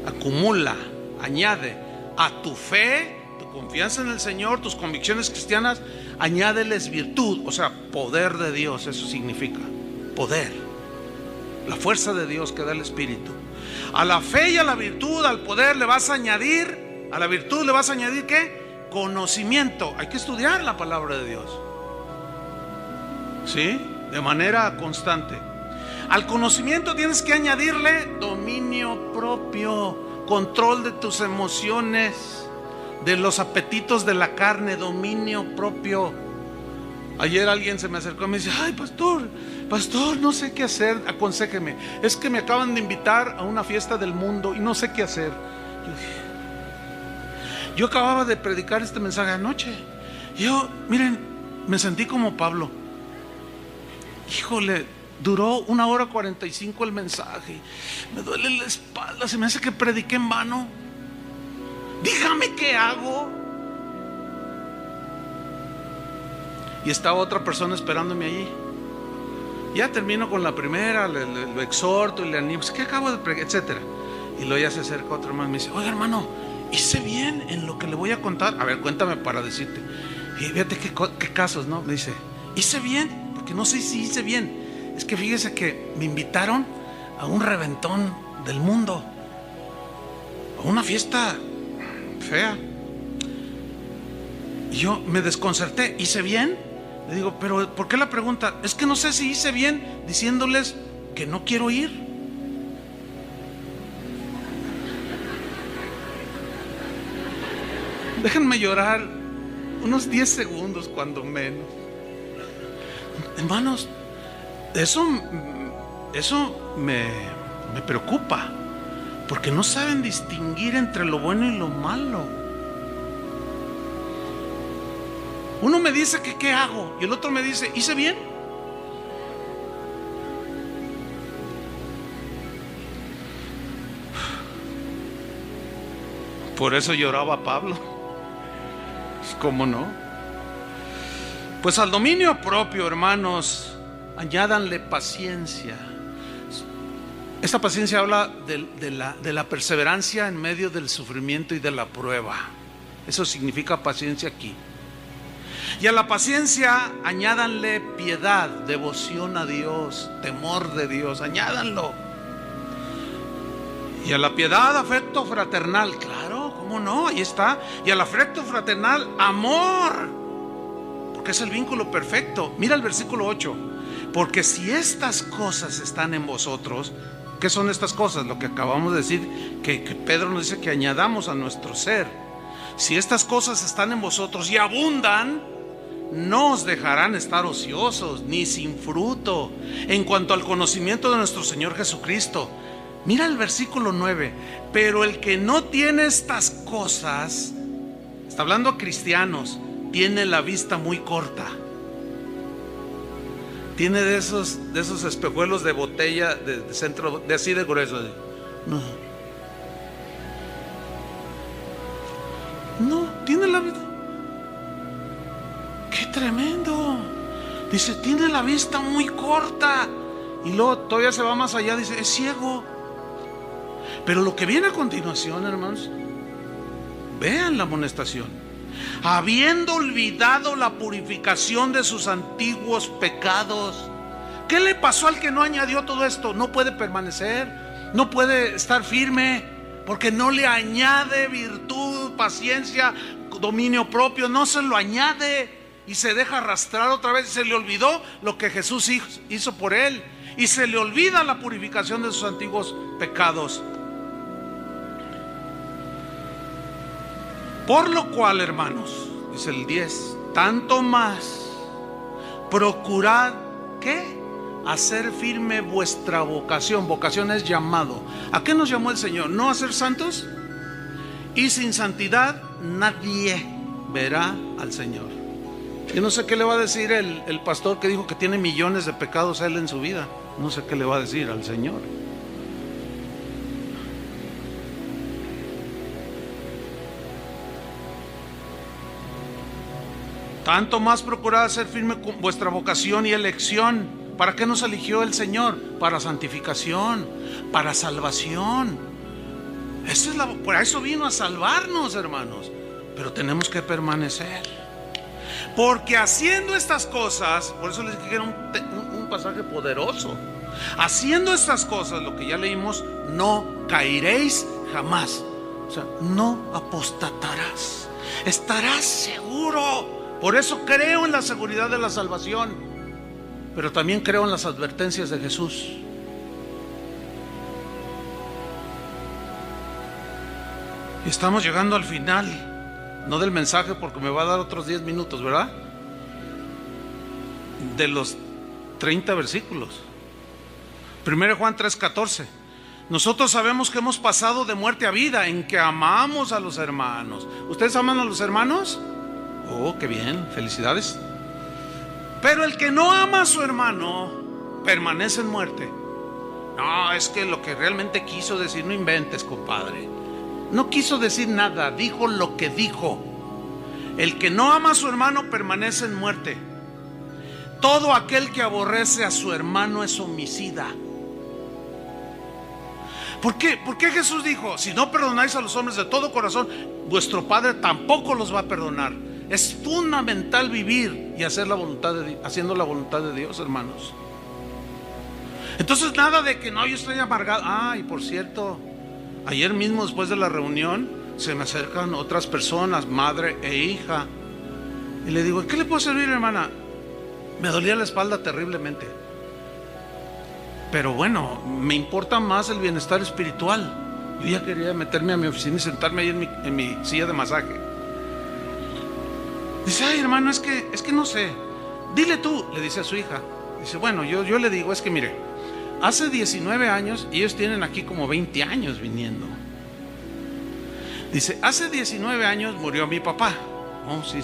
acumula, añade a tu fe, tu confianza en el Señor, tus convicciones cristianas, añádeles virtud, o sea, poder de Dios. Eso significa poder, la fuerza de Dios que da el Espíritu. A la fe y a la virtud, al poder le vas a añadir, a la virtud le vas a añadir ¿qué? Conocimiento. Hay que estudiar la palabra de Dios, ¿sí? De manera constante. Al conocimiento tienes que añadirle dominio propio, control de tus emociones, de los apetitos de la carne, dominio propio. Ayer alguien se me acercó y me dice: ay, pastor, no sé qué hacer, aconséjeme. Es que me acaban de invitar a una fiesta del mundo y no sé qué hacer. Yo acababa de predicar este mensaje anoche. Miren, me sentí como Pablo. Híjole, duró 1:45 el mensaje. Me duele la espalda, se me hace que prediqué en vano. Dígame qué hago. Y estaba otra persona esperándome allí. Ya termino con la primera, lo exhorto y le animo. ¿Qué acabo de predicar? Etcétera. Y luego ya se acerca otro hermano y me dice: oiga, hermano, hice bien en lo que le voy a contar. A ver, cuéntame para decirte. Y fíjate qué casos, ¿no? Me dice: hice bien, porque no sé si hice bien. Es que fíjese que me invitaron a un reventón del mundo, a una fiesta fea. Y yo me desconcerté. ¿Hice bien? Le digo: pero ¿por qué la pregunta? Es que no sé si hice bien diciéndoles que no quiero ir. Déjenme llorar unos 10 segundos cuando menos. Hermanos, eso me preocupa, porque no saben distinguir entre lo bueno y lo malo. Uno me dice que qué hago y el otro me dice, ¿hice bien? Por eso lloraba Pablo. ¿Cómo no? Pues al dominio propio, hermanos, añádanle paciencia. Esta paciencia habla de la perseverancia en medio del sufrimiento y de la prueba. Eso significa paciencia aquí. Y a la paciencia añádanle piedad, devoción a Dios, temor de Dios, añádanlo. Y a la piedad, afecto fraternal, claro, ¿cómo no? Ahí está. Y al afecto fraternal, amor, porque es el vínculo perfecto. Mira el versículo 8. Porque si estas cosas están en vosotros, ¿qué son estas cosas? Lo que acabamos de decir, que Pedro nos dice que añadamos a nuestro ser. Si estas cosas están en vosotros y abundan, no os dejarán estar ociosos ni sin fruto en cuanto al conocimiento de nuestro Señor Jesucristo. Mira el versículo 9. Pero el que no tiene estas cosas, está hablando a cristianos, tiene la vista muy corta. Tiene de esos espejuelos de botella de centro, de así de grueso. No, tiene la vista. ¡Qué tremendo! Dice, tiene la vista muy corta. Y luego todavía se va más allá, dice, es ciego. Pero lo que viene a continuación, hermanos, vean la amonestación. Habiendo olvidado la purificación de sus antiguos pecados. ¿Qué le pasó al que no añadió todo esto? No puede permanecer, no puede estar firme, porque no le añade virtud, paciencia, dominio propio, no se lo añade y se deja arrastrar otra vez. Se le olvidó lo que Jesús hizo por él y se le olvida la purificación de sus antiguos pecados. Por lo cual, hermanos, dice el 10, tanto más procurad, ¿qué? Hacer firme vuestra vocación. Vocación es llamado. ¿A qué nos llamó el Señor? ¿No a ser santos? Y sin santidad nadie verá al Señor. Yo no sé qué le va a decir el pastor que dijo que tiene millones de pecados él en su vida. No sé qué le va a decir al Señor. Tanto más procurad hacer firme con vuestra vocación y elección. ¿Para qué nos eligió el Señor? Para santificación, para salvación. Por eso vino a salvarnos, hermanos. Pero tenemos que permanecer. Porque haciendo estas cosas, por eso les dije que era un pasaje poderoso. Haciendo estas cosas, lo que ya leímos, no caeréis jamás. O sea, no apostatarás. Estarás seguro. Por eso creo en la seguridad de la salvación, pero también creo en las advertencias de Jesús. Y estamos llegando al final, no del mensaje porque me va a dar otros 10 minutos, ¿verdad? De los 30 versículos. 1 Juan 3:14. Nosotros sabemos que hemos pasado de muerte a vida en que amamos a los hermanos. ¿Ustedes aman a los hermanos? Oh, qué bien, felicidades. Pero el que no ama a su hermano permanece en muerte. No, es que lo que realmente quiso decir, no inventes, compadre. No quiso decir nada, dijo lo que dijo. El que no ama a su hermano permanece en muerte. Todo aquel que aborrece a su hermano es homicida. ¿Por qué? ¿Por qué Jesús dijo, si no perdonáis a los hombres de todo corazón, vuestro Padre tampoco los va a perdonar? Es fundamental vivir y hacer haciendo la voluntad de Dios, hermanos. Entonces nada de que no, yo estoy amargado. Y por cierto, ayer mismo después de la reunión se me acercan otras personas, madre e hija, y le digo, ¿qué le puedo servir, hermana? Me dolía la espalda terriblemente, pero bueno, me importa más el bienestar espiritual. Yo ya quería meterme a mi oficina y sentarme ahí en mi silla de masaje. Dice, ay, hermano, es que no sé. Dile tú, le dice a su hija. Dice, bueno, yo le digo, es que mire, hace 19 años, y ellos tienen aquí como 20 años viniendo. Dice, hace 19 años murió mi papá. Oh, sí.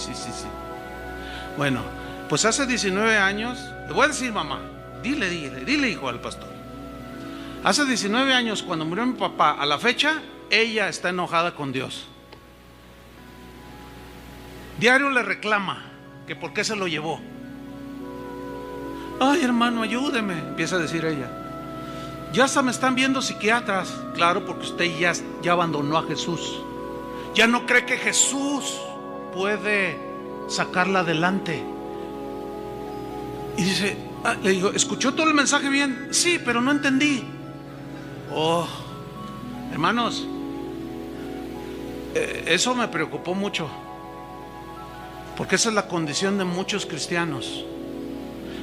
Bueno, pues hace 19 años, le voy a decir mamá, dile hijo al pastor. Hace 19 años cuando murió mi papá, a la fecha, ella está enojada con Dios. Diario le reclama que por qué se lo llevó. Ay, hermano, ayúdeme, empieza a decir ella. Ya hasta me están viendo psiquiatras. Claro, porque usted ya abandonó a Jesús. Ya no cree que Jesús puede sacarla adelante. Y dice, le digo, ¿escuchó todo el mensaje bien? Sí, pero no entendí. Oh, hermanos, eso me preocupó mucho, porque esa es la condición de muchos cristianos.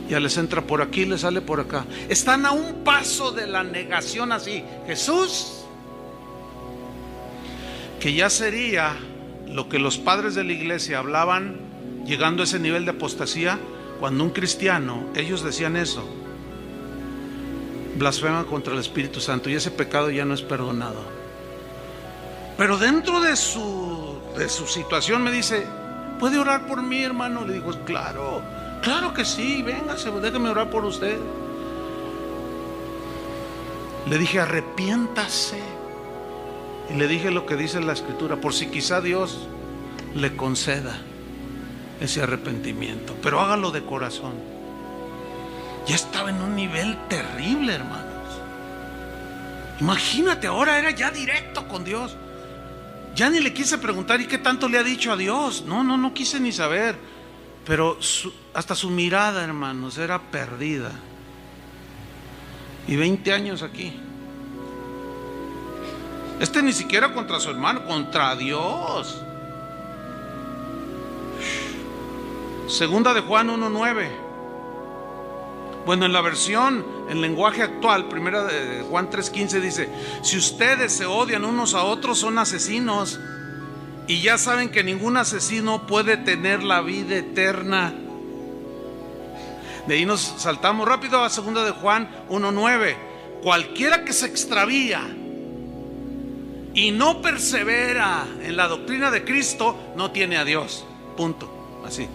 Ya les entra por aquí, les sale por acá. Están a un paso de la negación así. Jesús, que ya sería lo que los padres de la iglesia hablaban, llegando a ese nivel de apostasía. Cuando un cristiano, ellos decían eso, blasfema contra el Espíritu Santo, y ese pecado ya no es perdonado. Pero dentro de su situación me dice, ¿puede orar por mí, hermano? Le digo, claro que sí, véngase, déjeme orar por usted. Le dije, arrepiéntase. Y le dije lo que dice la Escritura, por si quizá Dios le conceda ese arrepentimiento, pero hágalo de corazón. Ya estaba en un nivel terrible, hermanos. Imagínate, ahora era ya directo con Dios. Ya ni le quise preguntar y qué tanto le ha dicho a Dios. No quise ni saber. Pero hasta su mirada, hermanos, era perdida. Y 20 años aquí. Ni siquiera contra su hermano, contra Dios. Segunda de Juan 1:9. Bueno, en la versión, en lenguaje actual, primera de Juan 3:15 dice: si ustedes se odian unos a otros, son asesinos. Y ya saben que ningún asesino puede tener la vida eterna. De ahí nos saltamos rápido a segunda de Juan 1:9. Cualquiera que se extravía y no persevera en la doctrina de Cristo, no tiene a Dios. Punto. Así.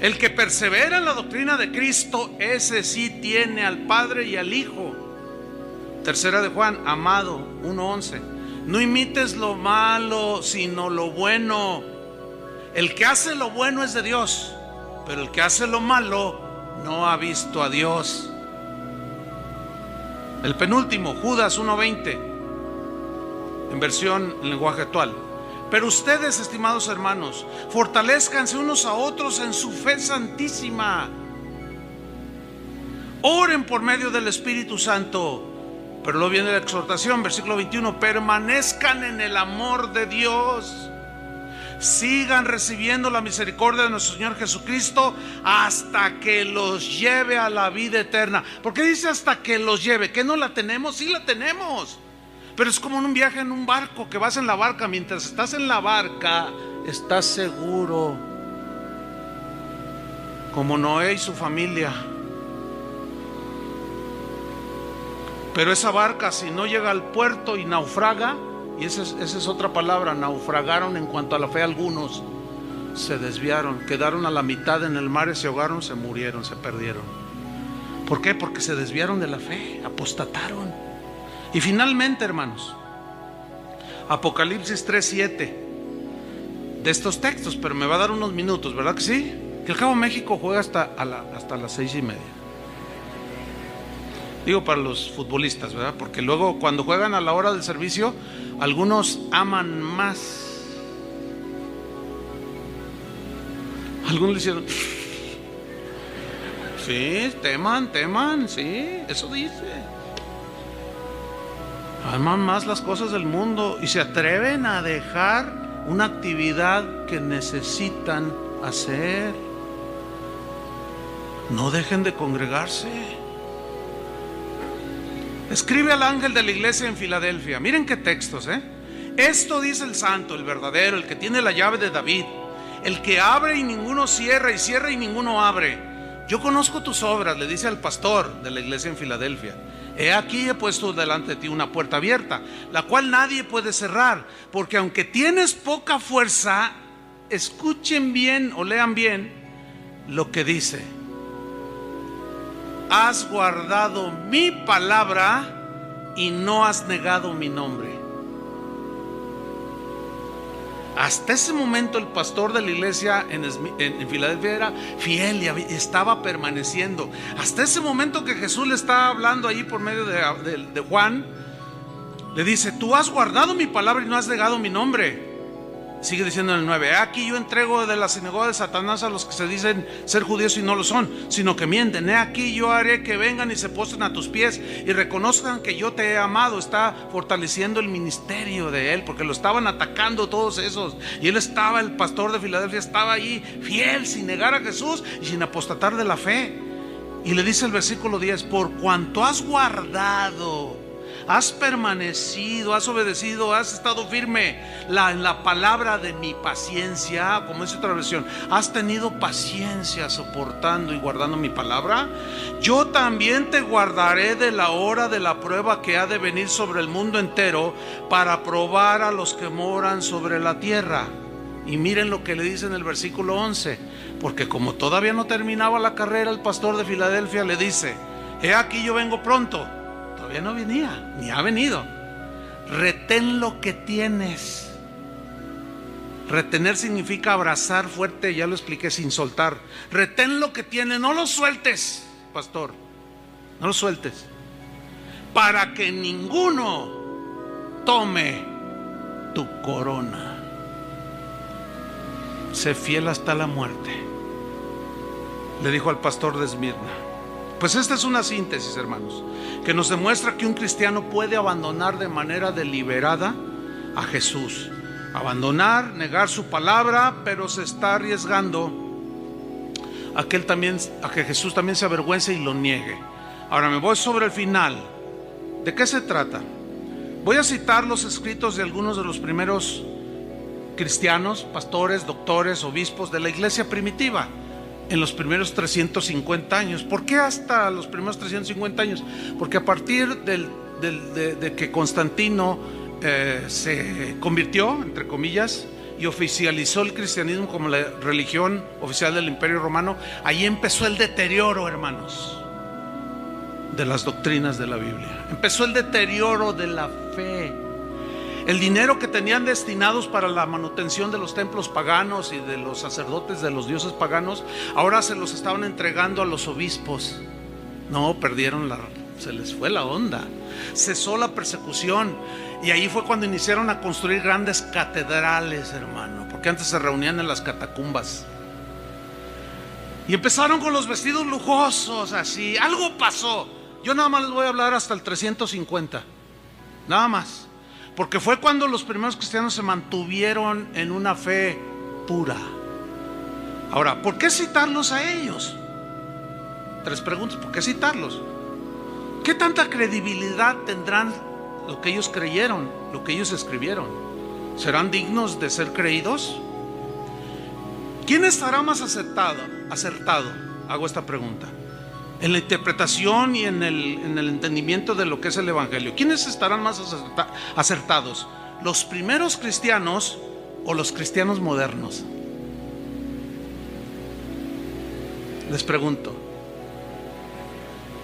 El que persevera en la doctrina de Cristo, ese sí tiene al Padre y al Hijo. Tercera de Juan, amado, 1:11. No imites lo malo, sino lo bueno. El que hace lo bueno es de Dios, pero el que hace lo malo no ha visto a Dios. El penúltimo, Judas 1:20, en versión en lenguaje actual. Pero ustedes, estimados hermanos, fortalezcanse unos a otros en su fe santísima. Oren por medio del Espíritu Santo. Pero luego viene la exhortación, versículo 21. Permanezcan en el amor de Dios. Sigan recibiendo la misericordia de nuestro Señor Jesucristo hasta que los lleve a la vida eterna. ¿Por qué dice hasta que los lleve? ¿Que no la tenemos? Sí la tenemos. Pero es como en un viaje en un barco, que vas en la barca. Mientras estás en la barca, estás seguro, como Noé y su familia. Pero esa barca, si no llega al puerto y naufraga, y esa es otra palabra, naufragaron en cuanto a la fe. Algunos se desviaron, quedaron a la mitad en el mar y se ahogaron, se murieron, se perdieron. ¿Por qué? Porque se desviaron de la fe, apostataron. Y finalmente, hermanos, Apocalipsis 3:7, de estos textos, pero me va a dar unos minutos, ¿verdad que sí? Que al cabo México juega hasta las 6:30. Digo para los futbolistas, ¿verdad? Porque luego cuando juegan a la hora del servicio, algunos aman más. Algunos le hicieron, sí, teman, sí, eso dice. Aman más las cosas del mundo y se atreven a dejar una actividad que necesitan hacer. No dejen de congregarse. Escribe al ángel de la iglesia en Filadelfia. Miren qué textos, Esto dice el santo, el verdadero, el que tiene la llave de David, el que abre y ninguno cierra, y cierra y ninguno abre. Yo conozco tus obras, le dice al pastor de la iglesia en Filadelfia. He aquí, he puesto delante de ti una puerta abierta, la cual nadie puede cerrar, porque aunque tienes poca fuerza, escuchen bien o lean bien lo que dice: has guardado mi palabra y no has negado mi nombre. Hasta ese momento el pastor de la iglesia en Filadelfia era fiel y estaba permaneciendo. Hasta ese momento que Jesús le estaba hablando allí por medio de Juan, le dice: tú has guardado mi palabra y no has negado mi nombre. Sigue diciendo en el 9: aquí yo entrego de la sinagoga de Satanás a los que se dicen ser judíos y no lo son, sino que mienten. He aquí yo haré que vengan y se postren a tus pies y reconozcan que yo te he amado. Está fortaleciendo el ministerio de él, porque lo estaban atacando todos esos, y él estaba, el pastor de Filadelfia estaba ahí fiel, sin negar a Jesús y sin apostatar de la fe. Y le dice el versículo 10: por cuanto has guardado, has permanecido, has obedecido, has estado firme en la palabra de mi paciencia, como dice otra versión, has tenido paciencia soportando y guardando mi palabra, yo también te guardaré de la hora de la prueba que ha de venir sobre el mundo entero, para probar a los que moran sobre la tierra. Y miren lo que le dice en el versículo 11: porque como todavía no terminaba la carrera, el pastor de Filadelfia le dice: he aquí yo vengo pronto. Todavía no venía, ni ha venido. Retén lo que tienes. Retener significa abrazar fuerte, ya lo expliqué, sin soltar. Retén lo que tienes, no lo sueltes, pastor, no lo sueltes, para que ninguno tome tu corona. Sé fiel hasta la muerte, le dijo al pastor de Esmirna. Pues esta es una síntesis, hermanos, que nos demuestra que un cristiano puede abandonar de manera deliberada a Jesús. Abandonar, negar su palabra, pero se está arriesgando a que Jesús también se avergüence y lo niegue. Ahora me voy sobre el final. ¿De qué se trata? Voy a citar los escritos de algunos de los primeros cristianos, pastores, doctores, obispos de la iglesia primitiva, en los primeros 350 años. ¿Por qué hasta los primeros 350 años? Porque a partir de que Constantino se convirtió, entre comillas, y oficializó el cristianismo como la religión oficial del Imperio Romano, ahí empezó el deterioro, hermanos, de las doctrinas de la Biblia. Empezó el deterioro de la fe. El dinero que tenían destinados para la manutención de los templos paganos y de los sacerdotes de los dioses paganos, ahora se los estaban entregando a los obispos. No, se les fue la onda. Cesó la persecución. Y ahí fue cuando iniciaron a construir grandes catedrales, hermano, porque antes se reunían en las catacumbas. Y empezaron con los vestidos lujosos, así. Algo pasó. Yo nada más les voy a hablar hasta el 350. Nada más. Porque fue cuando los primeros cristianos se mantuvieron en una fe pura. Ahora, ¿por qué citarlos a ellos? 3 preguntas. ¿Por qué citarlos? ¿Qué tanta credibilidad tendrán lo que ellos creyeron, lo que ellos escribieron? ¿Serán dignos de ser creídos? ¿Quién estará más acertado? Hago esta pregunta. En la interpretación y en el entendimiento de lo que es el Evangelio, ¿quiénes estarán más acertados? ¿Los primeros cristianos o los cristianos modernos? Les pregunto.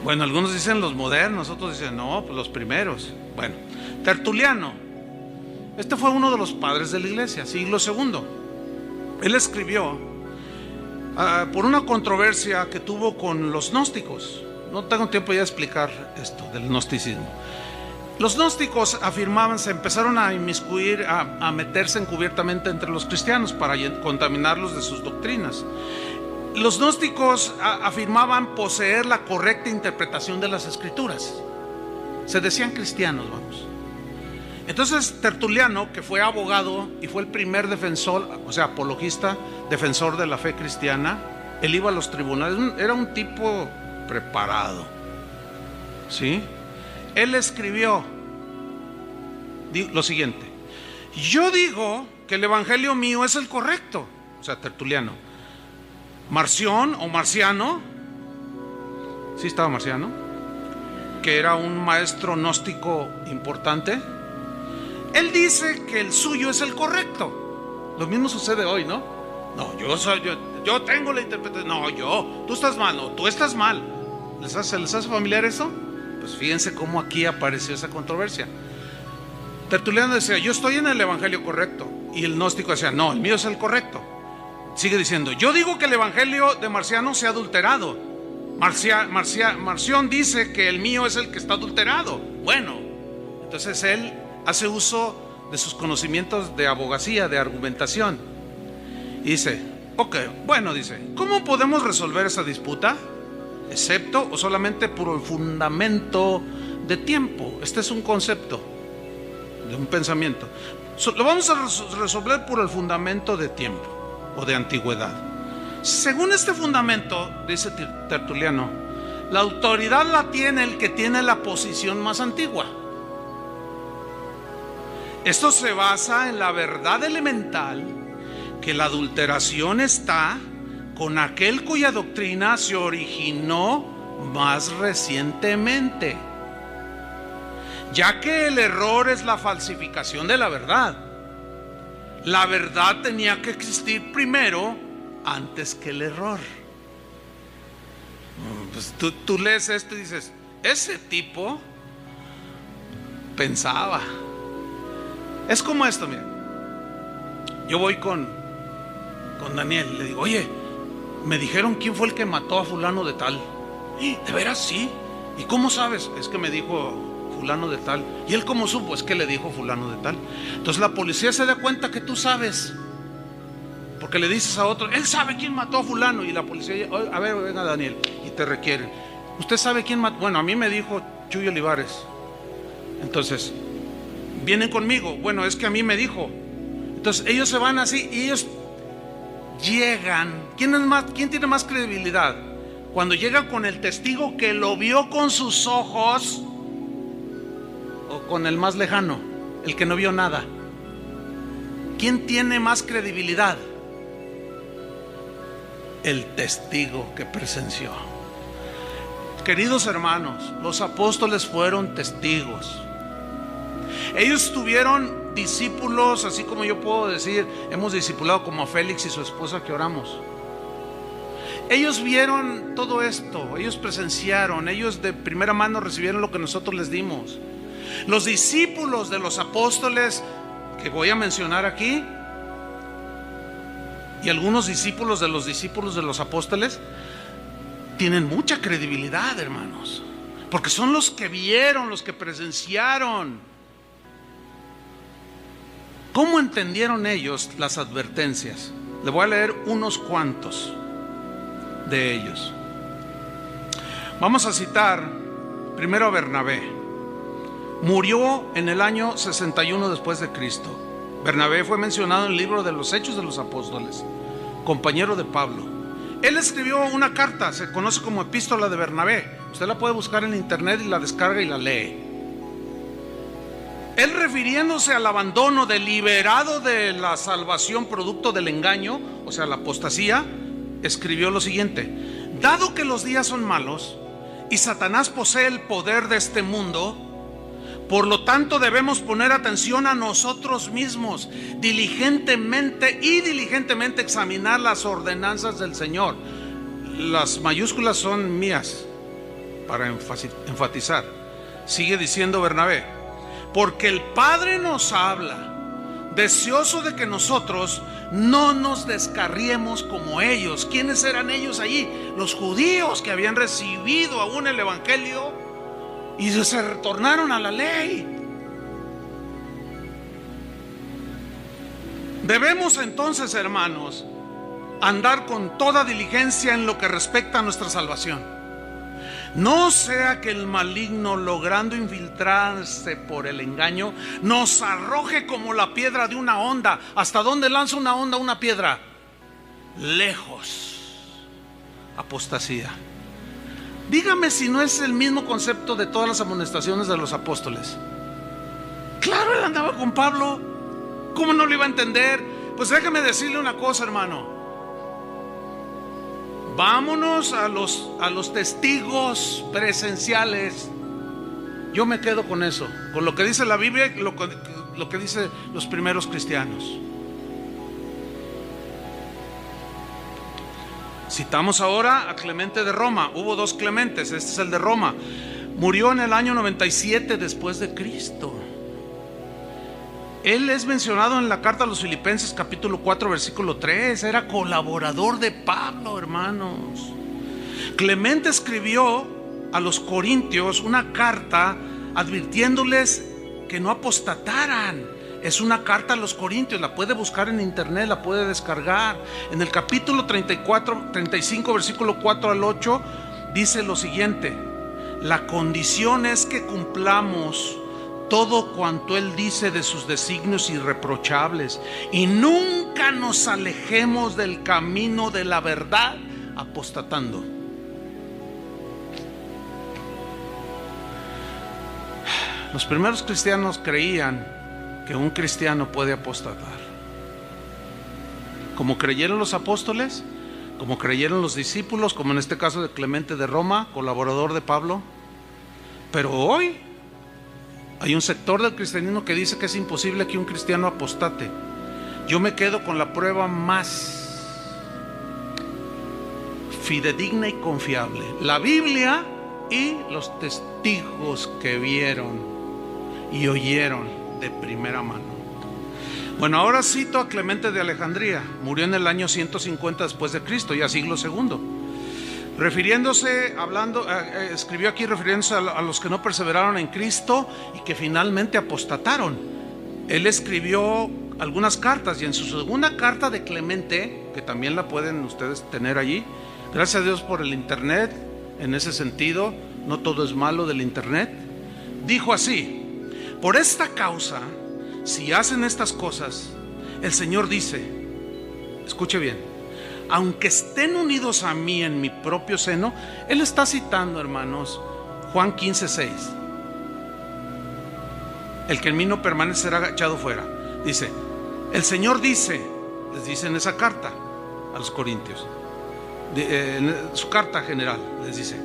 Bueno, algunos dicen los modernos, otros dicen no, pues los primeros. Bueno, Tertuliano, este fue uno de los padres de la iglesia, siglo II. Él escribió por una controversia que tuvo con los gnósticos. No tengo tiempo ya de explicar esto del gnosticismo. Los gnósticos afirmaban, se empezaron a inmiscuir, a meterse encubiertamente entre los cristianos para contaminarlos de sus doctrinas. Los gnósticos afirmaban poseer la correcta interpretación de las escrituras. Se decían cristianos, vamos. Entonces Tertuliano, que fue abogado y fue el primer defensor, o sea, apologista, defensor de la fe cristiana, él iba a los tribunales, era un tipo preparado, ¿sí? Él escribió lo siguiente: yo digo que el evangelio mío es el correcto. O sea, Tertuliano. Marción o Marciano, sí estaba Marciano, que era un maestro gnóstico importante. Él dice que el suyo es el correcto. Lo mismo sucede hoy, ¿no? No, yo tengo la interpretación. No, tú estás mal. No, tú estás mal. ¿Se les hace familiar eso? Pues fíjense cómo aquí apareció esa controversia. Tertuliano decía, yo estoy en el evangelio correcto. Y el gnóstico decía, no, el mío es el correcto. Sigue diciendo, yo digo que el evangelio de Marciano se ha adulterado. Marción dice que el mío es el que está adulterado. Bueno, entonces él hace uso de sus conocimientos de abogacía, de argumentación. Y dice, ok, bueno, dice, ¿cómo podemos resolver esa disputa? Excepto o solamente por el fundamento de tiempo. Este es un concepto de un pensamiento. Lo vamos a resolver por el fundamento de tiempo o de antigüedad. Según este fundamento, dice Tertuliano, la autoridad la tiene el que tiene la posición más antigua. Esto se basa en la verdad elemental que la adulteración está con aquel cuya doctrina se originó más recientemente, ya que el error es la falsificación de la verdad. La verdad tenía que existir primero antes que el error. Pues tú lees esto y dices, ese tipo pensaba. Es como esto, mira. Yo voy con Daniel, le digo, oye, me dijeron quién fue el que mató a fulano de tal. ¿De veras? Sí. ¿Y cómo sabes? Es que me dijo fulano de tal. ¿Y él cómo supo? Es que le dijo fulano de tal. Entonces la policía se da cuenta que tú sabes, porque le dices a otro, él sabe quién mató a fulano. Y la policía, a ver, venga Daniel, y te requieren. ¿Usted sabe quién mató? Bueno, a mí me dijo Chuy Olivares. Entonces vienen conmigo. Bueno, es que a mí me dijo. Entonces ellos se van así y ellos llegan. ¿Quién tiene más credibilidad? Cuando llega con el testigo que lo vio con sus ojos, o con el más lejano, el que no vio nada. ¿Quién tiene más credibilidad? El testigo que presenció. Queridos hermanos, los apóstoles fueron testigos. Ellos tuvieron discípulos, así como yo puedo decir, hemos discipulado como a Félix y su esposa que oramos. Ellos vieron todo esto, ellos presenciaron, ellos de primera mano recibieron lo que nosotros les dimos. Los discípulos de los apóstoles que voy a mencionar aquí, y algunos discípulos de los apóstoles, tienen mucha credibilidad, hermanos, porque son los que vieron, los que presenciaron. ¿Cómo entendieron ellos las advertencias? Le voy a leer unos cuantos de ellos. Vamos a citar primero a Bernabé. Murió en el año 61 después de Cristo. Bernabé fue mencionado en el libro de los Hechos de los Apóstoles, compañero de Pablo. Él escribió una carta, se conoce como Epístola de Bernabé. Usted la puede buscar en internet y la descarga y la lee. Él, refiriéndose al abandono deliberado de la salvación producto del engaño, o sea, la apostasía, escribió lo siguiente: dado que los días son malos y Satanás posee el poder de este mundo, por lo tanto debemos poner atención a nosotros mismos, diligentemente examinar las ordenanzas del Señor. Las mayúsculas son mías para enfatizar. Sigue diciendo Bernabé: porque el Padre nos habla, deseoso de que nosotros no nos descarriemos como ellos. ¿Quiénes eran ellos allí? Los judíos que habían recibido aún el evangelio y se retornaron a la ley. Debemos entonces, hermanos, andar con toda diligencia en lo que respecta a nuestra salvación. No sea que el maligno, logrando infiltrarse por el engaño, nos arroje como la piedra de una honda. ¿Hasta dónde lanza una honda una piedra? Lejos. Apostasía. Dígame si no es el mismo concepto de todas las amonestaciones de los apóstoles. Claro, él andaba con Pablo. ¿Cómo no lo iba a entender? Pues déjame decirle una cosa, hermano. Vámonos a los testigos presenciales. Yo me quedo con eso, con lo que dice la Biblia y lo que dice los primeros cristianos. Citamos ahora a Clemente de Roma. Hubo dos Clementes, este es el de Roma. Murió en el año 97 después de Cristo. Él es mencionado en la carta a los Filipenses capítulo 4 versículo 3. Era colaborador de Pablo, hermanos. Clemente escribió a los Corintios una carta advirtiéndoles que no apostataran. Es una carta a los Corintios, la puede buscar en internet, la puede descargar. En el capítulo 35 versículo 4 al 8 dice lo siguiente: la condición es que cumplamos todo cuanto Él dice de sus designios irreprochables y nunca nos alejemos del camino de la verdad apostatando. Los primeros cristianos creían que un cristiano puede apostatar, como creyeron los apóstoles, como creyeron los discípulos, como en este caso de Clemente de Roma, colaborador de Pablo. Pero hoy hay un sector del cristianismo que dice que es imposible que un cristiano apostate. Yo me quedo con la prueba más fidedigna y confiable: la Biblia y los testigos que vieron y oyeron de primera mano. Bueno, ahora cito a Clemente de Alejandría. Murió en el año 150 después de Cristo, ya siglo segundo. Escribió aquí refiriéndose a los que no perseveraron en Cristo y que finalmente apostataron. Él escribió algunas cartas, y en su segunda carta de Clemente, que también la pueden ustedes tener allí, gracias a Dios por el internet, en ese sentido, no todo es malo del internet, dijo así: por esta causa, si hacen estas cosas, el Señor dice, escuche bien, aunque estén unidos a mí en mi propio seno. Él está citando, hermanos, Juan 15:6. El que en mí no permanece será echado fuera. Dice, el Señor dice, les dice en esa carta a los Corintios, en su carta general, les dice,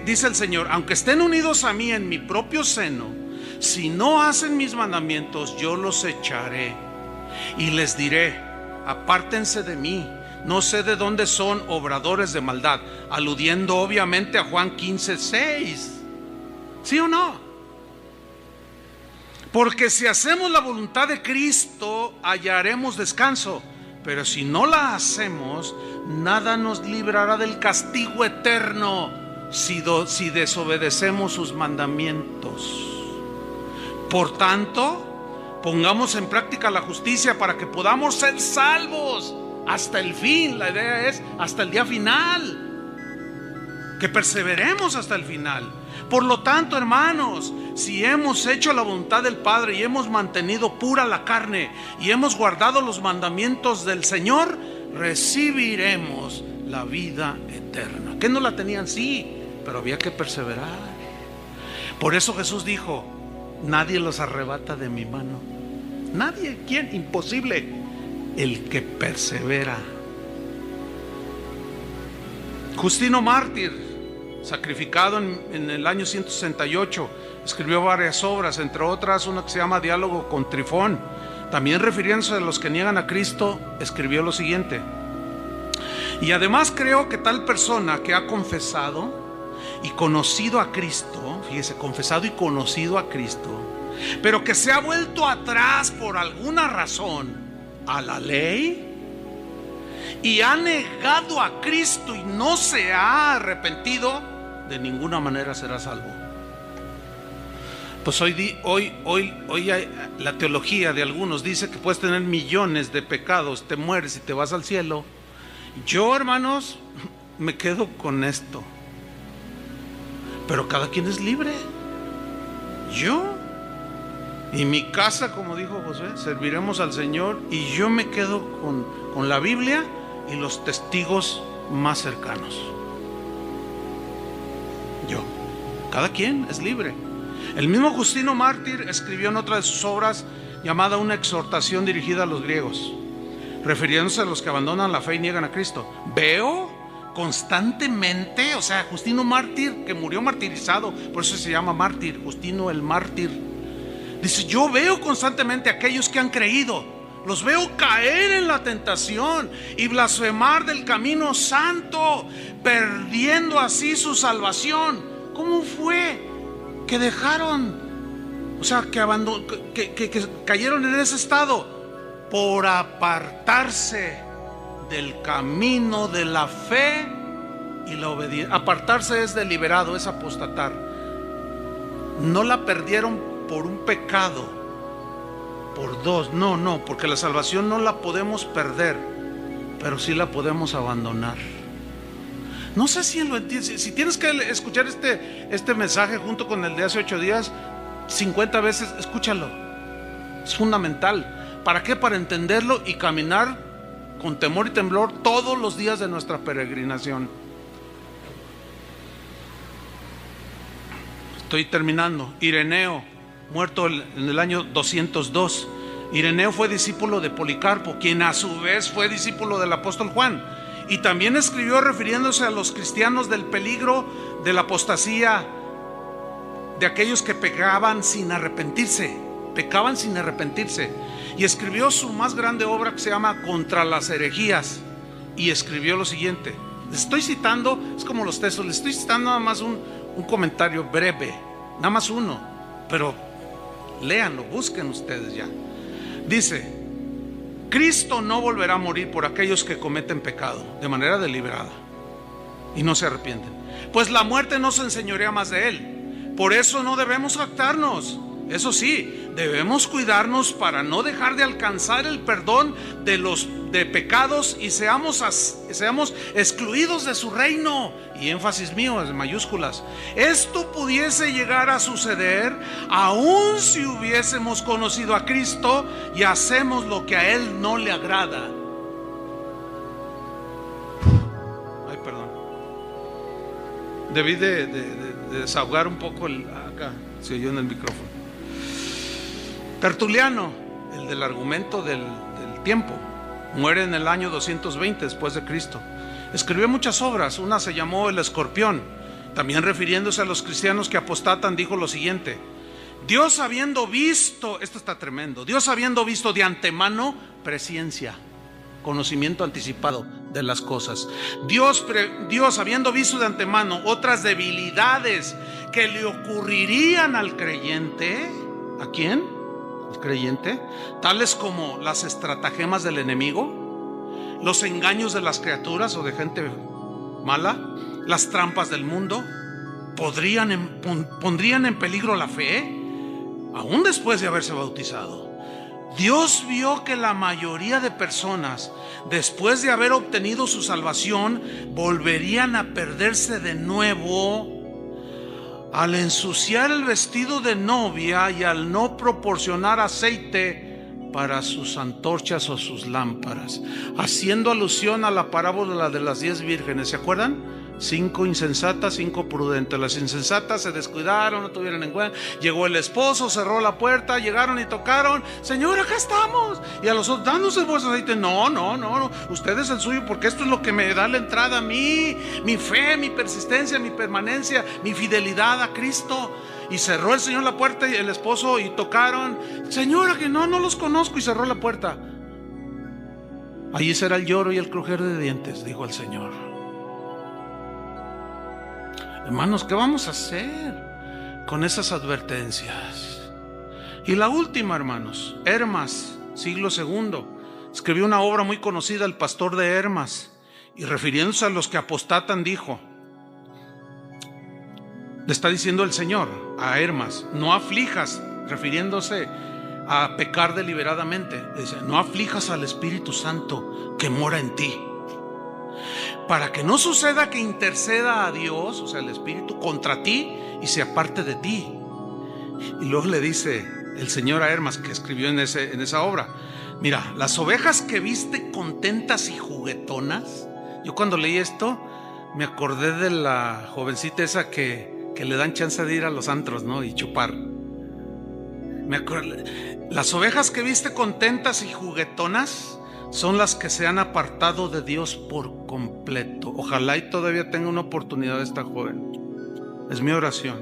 dice el Señor, aunque estén unidos a mí en mi propio seno, si no hacen mis mandamientos, yo los echaré y les diré, apártense de mí, no sé de dónde son, obradores de maldad, aludiendo obviamente a Juan 15:6. ¿Sí o no? Porque si hacemos la voluntad de Cristo, hallaremos descanso, pero si no la hacemos, nada nos librará del castigo eterno si desobedecemos sus mandamientos. Por tanto, pongamos en práctica la justicia para que podamos ser salvos hasta el fin. La idea es hasta el día final, que perseveremos hasta el final. Por lo tanto, hermanos, si hemos hecho la voluntad del Padre y hemos mantenido pura la carne y hemos guardado los mandamientos del Señor, recibiremos la vida eterna. ¿Qué no la tenían? Sí, pero había que perseverar. Por eso Jesús dijo, nadie los arrebata de mi mano. Nadie. ¿Quién? Imposible. El que persevera. Justino Mártir, sacrificado en el año 168, escribió varias obras, entre otras una que se llama Diálogo con Trifón. También refiriéndose a los que niegan a Cristo, escribió lo siguiente: y además creo que tal persona que ha confesado y conocido a Cristo, fíjese, confesado y conocido a Cristo, pero que se ha vuelto atrás por alguna razón a la ley y ha negado a Cristo y no se ha arrepentido, de ninguna manera será salvo. Pues hoy la teología de algunos dice que puedes tener millones de pecados, te mueres y te vas al cielo. Yo, hermanos, me quedo con esto. Pero cada quien es libre. Yo y mi casa, como dijo Josué, serviremos al Señor, y yo me quedo con la Biblia y los testigos más cercanos. Yo. Cada quien es libre. El mismo Justino Mártir escribió en otra de sus obras llamada Una exhortación dirigida a los griegos, refiriéndose a los que abandonan la fe y niegan a Cristo. Veo constantemente, o sea, Justino Mártir, que murió martirizado, por eso se llama mártir, Justino el mártir, dice, yo veo constantemente a aquellos que han creído, Los veo caer en la tentación y blasfemar del camino santo, perdiendo así su salvación. ¿Cómo fue que dejaron? O sea, que cayeron en ese estado por apartarse del camino de la fe y la obediencia. Apartarse es deliberado, es apostatar. No la perdieron por un pecado, por dos, no, porque la salvación no la podemos perder, pero sí la podemos abandonar. No sé si lo entiendes. Si tienes que escuchar este mensaje junto con el de hace 8 días 50 veces, escúchalo. Es fundamental. ¿Para qué? Para entenderlo y caminar con temor y temblor todos los días de nuestra peregrinación. Estoy terminando. Ireneo, muerto en el año 202. Ireneo fue discípulo de Policarpo, quien a su vez fue discípulo del apóstol Juan, y también escribió refiriéndose a los cristianos del peligro de la apostasía, de aquellos que pecaban sin arrepentirse, y escribió su más grande obra, que se llama Contra las herejías, y escribió lo siguiente. Les estoy citando, es como los textos, les estoy citando nada más un comentario breve, nada más uno, pero léanlo, busquen ustedes ya. Dice: Cristo no volverá a morir por aquellos que cometen pecado de manera deliberada y no se arrepienten, pues la muerte no se enseñorea más de él. Por eso no debemos jactarnos. Eso sí, debemos cuidarnos para no dejar de alcanzar el perdón de pecados y seamos excluidos de su reino. Y énfasis mío en mayúsculas. Esto pudiese llegar a suceder aun si hubiésemos conocido a Cristo y hacemos lo que a Él no le agrada. Ay, perdón. Debí de desahogar un poco acá, se oyó en el micrófono. Tertuliano, el del argumento del tiempo, muere en el año 220 después de Cristo. Escribió muchas obras, una se llamó El Escorpión. También refiriéndose a los cristianos que apostatan, dijo lo siguiente: Dios habiendo visto, esto está tremendo, Dios habiendo visto de antemano, presciencia, conocimiento anticipado de las cosas. Dios habiendo visto de antemano otras debilidades que le ocurrirían al creyente. ¿A quién? Al creyente, tales como las estratagemas del enemigo, los engaños de las criaturas o de gente mala, las trampas del mundo, pondrían en peligro la fe, aún después de haberse bautizado. Dios vio que la mayoría de personas, después de haber obtenido su salvación, volverían a perderse de nuevo al ensuciar el vestido de novia y al no proporcionar aceite para sus antorchas o sus lámparas, haciendo alusión a la parábola de las 10 vírgenes. ¿Se acuerdan? 5 insensatas, 5 prudentes. Las insensatas se descuidaron, no tuvieron en cuenta. Llegó el esposo, cerró la puerta, llegaron y tocaron: Señor, acá estamos. Y a los otros: danos el vuestro aceite. No, usted es el suyo, porque esto es lo que me da la entrada a mí, mi fe, mi persistencia, mi permanencia, mi fidelidad a Cristo. Y cerró el Señor la puerta y el esposo, y tocaron: Señora, que no los conozco. Y cerró la puerta. Allí será el lloro y el crujir de dientes, dijo el Señor. Hermanos, ¿qué vamos a hacer con esas advertencias? Y la última, hermanos, Hermas, siglo II, escribió una obra muy conocida, El pastor de Hermas, y refiriéndose a los que apostatan, dijo: le está diciendo el Señor a Hermas: no aflijas, refiriéndose a pecar deliberadamente, dice: no aflijas al Espíritu Santo que mora en ti, para que no suceda que interceda a Dios, o sea, el Espíritu, contra ti y se aparte de ti. Y luego le dice el Señor a Hermas, que escribió en esa obra: mira, las ovejas que viste contentas y juguetonas. Yo cuando leí esto me acordé de la jovencita esa que le dan chance de ir a los antros, ¿no? Y chupar. Me acuerdo, las ovejas que viste contentas y juguetonas son las que se han apartado de Dios por completo. Ojalá y todavía tenga una oportunidad esta joven. Es mi oración.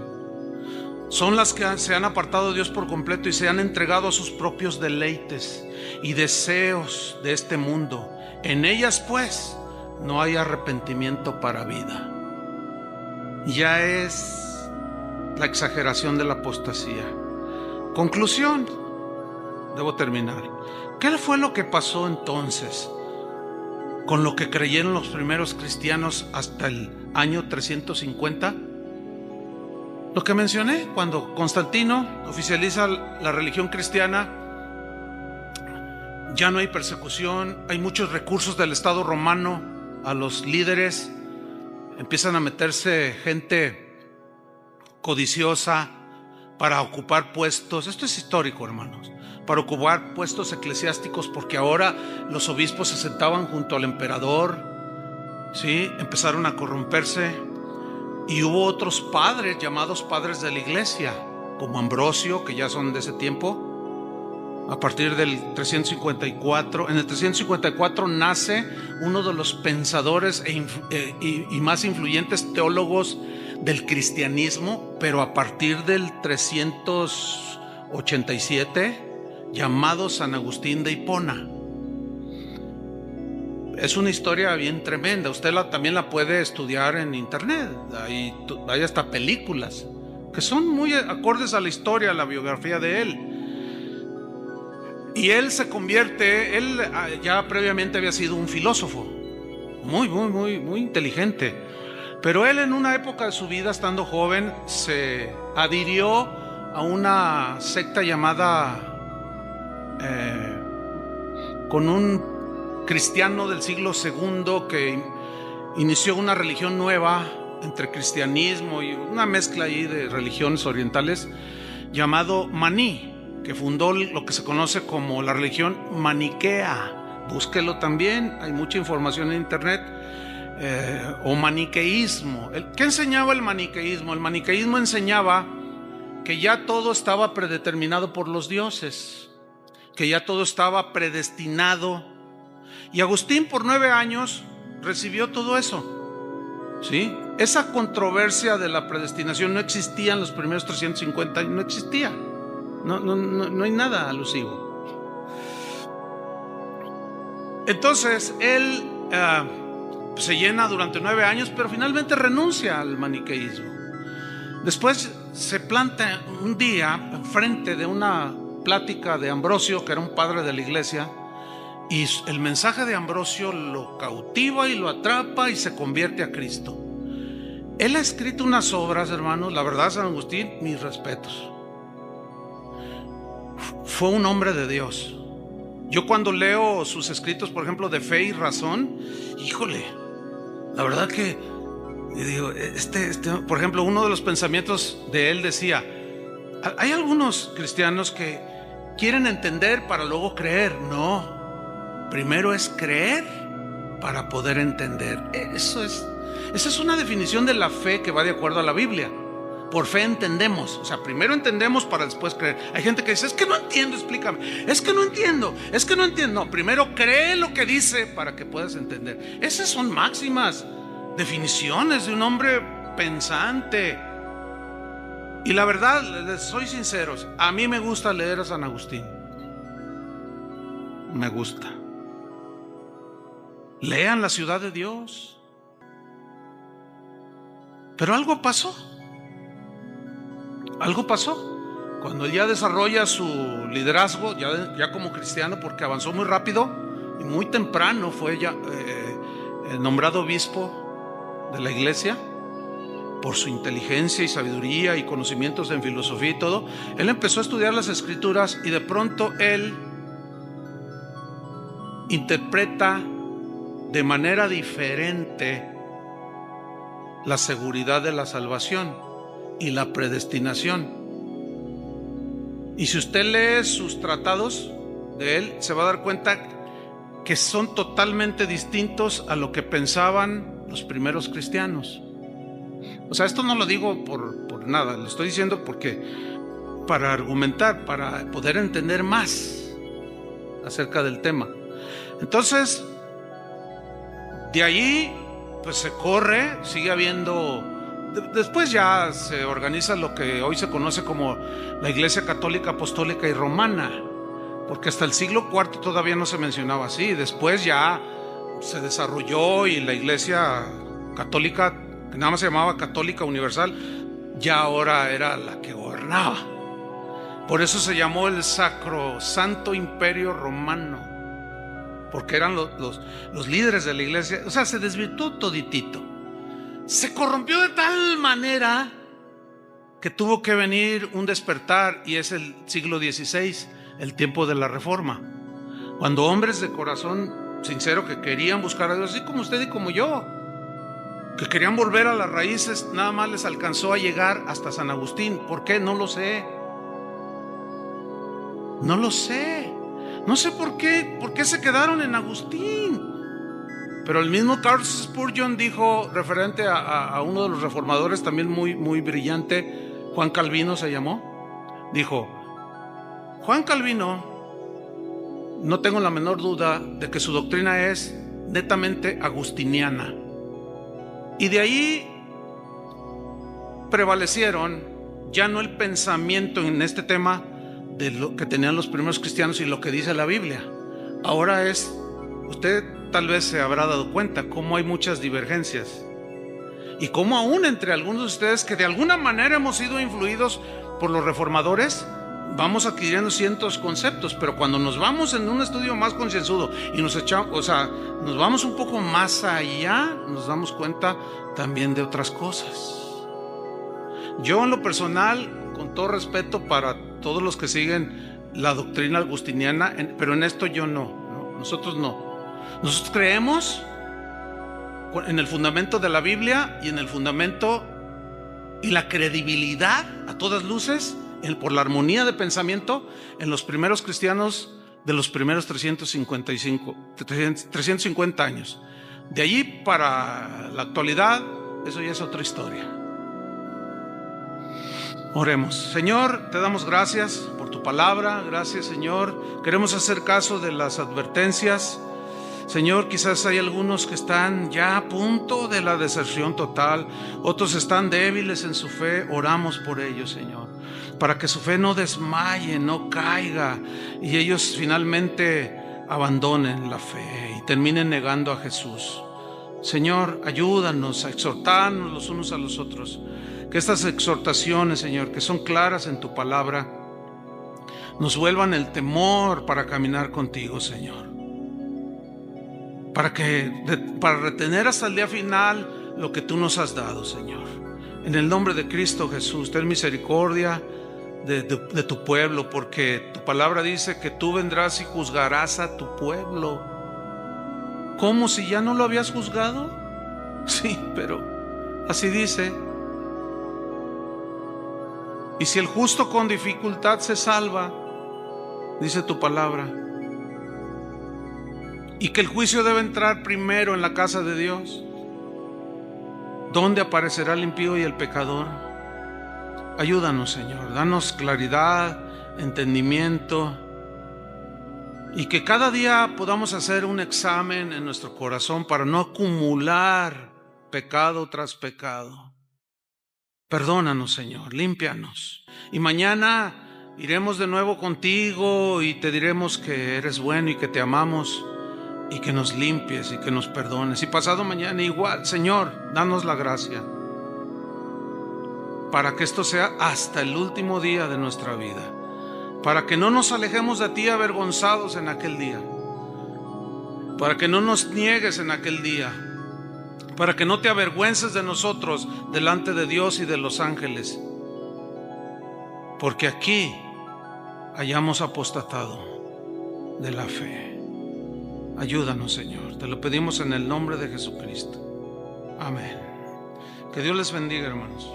son las que se han apartado de Dios por completo y se han entregado a sus propios deleites y deseos de este mundo. En ellas pues no hay arrepentimiento para vida. Ya es la exageración de la apostasía. Conclusión, debo terminar. ¿Qué fue lo que pasó entonces con lo que creyeron los primeros cristianos hasta el año 350? Lo que mencioné, cuando Constantino oficializa la religión cristiana, ya no hay persecución, hay muchos recursos del Estado romano a los líderes, empiezan a meterse gente codiciosa para ocupar puestos. Esto es histórico, hermanos, para ocupar puestos eclesiásticos, porque ahora los obispos se sentaban junto al emperador, ¿sí? Empezaron a corromperse. Y hubo otros padres llamados padres de la iglesia, como Ambrosio, que ya son de ese tiempo. A partir del 354, en el 354 nace uno de los pensadores y más influyentes teólogos del cristianismo, pero a partir del 387, llamado San Agustín de Hipona. Es una historia bien tremenda. Usted también la puede estudiar en internet. Hay hasta películas que son muy acordes a la historia, a la biografía de él. Y él se convierte, él ya previamente había sido un filósofo muy inteligente. Pero él, en una época de su vida, estando joven, se adhirió a una secta llamada con un cristiano del siglo II que inició una religión nueva entre cristianismo y una mezcla ahí de religiones orientales, llamado Maní, que fundó lo que se conoce como la religión maniquea. Búsquelo también, hay mucha información en internet. O maniqueísmo. ¿Qué enseñaba el maniqueísmo? El maniqueísmo enseñaba que ya todo estaba predeterminado por los dioses, que ya todo estaba predestinado. Y Agustín por 9 años recibió todo eso, ¿sí? Esa controversia de la predestinación no existía en los primeros 350 años, no existía. No hay nada alusivo. Entonces él se llena durante 9 años, pero finalmente renuncia al maniqueísmo. Después se planta un día enfrente de una plática de Ambrosio, que era un padre de la iglesia, y el mensaje de Ambrosio lo cautiva y lo atrapa y se convierte a Cristo. Él ha escrito unas obras, hermanos, la verdad, San Agustín, mis respetos. Fue un hombre de Dios. Yo cuando leo sus escritos, por ejemplo, de Fe y Razón, híjole, la verdad que digo, por ejemplo, uno de los pensamientos de él decía: hay algunos cristianos que quieren entender para luego creer. No, primero es creer para poder entender. Esa es una definición de la fe que va de acuerdo a la Biblia. Por fe entendemos, o sea, primero entendemos para después creer. Hay gente que dice: es que no entiendo, explícame. Es que no entiendo. No, primero cree lo que dice para que puedas entender. Esas son máximas, definiciones de un hombre pensante. Y la verdad, les soy sinceros, a mí me gusta leer a San Agustín. Me gusta. Lean La Ciudad de Dios. Pero algo pasó. Cuando él ya desarrolla su liderazgo, ya como cristiano, porque avanzó muy rápido y muy temprano fue ya nombrado obispo de la iglesia por su inteligencia y sabiduría y conocimientos en filosofía y todo. Él empezó a estudiar las escrituras y de pronto él interpreta de manera diferente la seguridad de la salvación y la predestinación. Y si usted lee sus tratados de él, se va a dar cuenta que son totalmente distintos a lo que pensaban los primeros cristianos. O sea, esto no lo digo por nada, lo estoy diciendo porque para argumentar, para poder entender más acerca del tema. Entonces, de allí pues se corre, sigue habiendo Después ya se organiza lo que hoy se conoce como la Iglesia Católica, Apostólica y Romana, porque hasta el siglo IV todavía no se mencionaba así. Después ya se desarrolló y la Iglesia Católica, que nada más se llamaba Católica Universal, ya ahora era la que gobernaba. Por eso se llamó el Sacrosanto Imperio Romano, porque eran los líderes de la iglesia. O sea, se desvirtuó toditito. Se corrompió de tal manera que tuvo que venir un despertar, y es el siglo XVI, el tiempo de la Reforma, cuando hombres de corazón sincero que querían buscar a Dios, así como usted y como yo, que querían volver a las raíces, nada más les alcanzó a llegar hasta San Agustín. ¿Por qué? No lo sé. No lo sé. No sé por qué se quedaron en Agustín. Pero el mismo Charles Spurgeon dijo, referente a uno de los reformadores también muy, muy brillante, Juan Calvino se llamó, dijo: Juan Calvino, no tengo la menor duda de que su doctrina es netamente agustiniana. Y de ahí prevalecieron ya no el pensamiento en este tema de lo que tenían los primeros cristianos y lo que dice la Biblia. Ahora es, usted tal vez se habrá dado cuenta cómo hay muchas divergencias, y cómo aún entre algunos de ustedes que de alguna manera hemos sido influidos por los reformadores, vamos adquiriendo ciertos conceptos, pero cuando nos vamos en un estudio más concienzudo y nos vamos un poco más allá, nos damos cuenta también de otras cosas. Yo en lo personal, con todo respeto para todos los que siguen la doctrina agustiniana, pero en esto yo nosotros no. Nosotros creemos en el fundamento de la Biblia y en el fundamento y la credibilidad a todas luces, por la armonía de pensamiento en los primeros cristianos de los primeros 350 años. De allí para la actualidad, eso ya es otra historia. Oremos. Señor, te damos gracias por tu palabra. Gracias, Señor. Queremos hacer caso de las advertencias. Señor, quizás hay algunos que están ya a punto de la deserción total, otros están débiles en su fe. Oramos por ellos, Señor, para que su fe no desmaye, no caiga, y ellos finalmente abandonen la fe y terminen negando a Jesús. Señor, ayúdanos a exhortarnos los unos a los otros, que estas exhortaciones, Señor, que son claras en tu palabra, nos vuelvan el temor para caminar contigo, Señor. Para retener hasta el día final lo que tú nos has dado, Señor. En el nombre de Cristo Jesús, ten misericordia de tu pueblo, porque tu palabra dice que tú vendrás y juzgarás a tu pueblo. ¿Cómo, si ya no lo habías juzgado? Sí, pero así dice. Y si el justo con dificultad se salva, dice tu palabra, y que el juicio debe entrar primero en la casa de Dios, ¿dónde aparecerá el impío y el pecador? Ayúdanos, Señor, danos claridad, entendimiento, y que cada día podamos hacer un examen en nuestro corazón para no acumular pecado tras pecado. Perdónanos, Señor, límpianos, y mañana iremos de nuevo contigo y te diremos que eres bueno y que te amamos, y que nos limpies y que nos perdones. Y pasado mañana igual. Señor, danos la gracia para que esto sea hasta el último día de nuestra vida, para que no nos alejemos de ti avergonzados en aquel día, para que no nos niegues en aquel día, para que no te avergüences de nosotros delante de Dios y de los ángeles, porque aquí hayamos apostatado de la fe. Ayúdanos, Señor, te lo pedimos en el nombre de Jesucristo. Amén. Que Dios les bendiga, hermanos.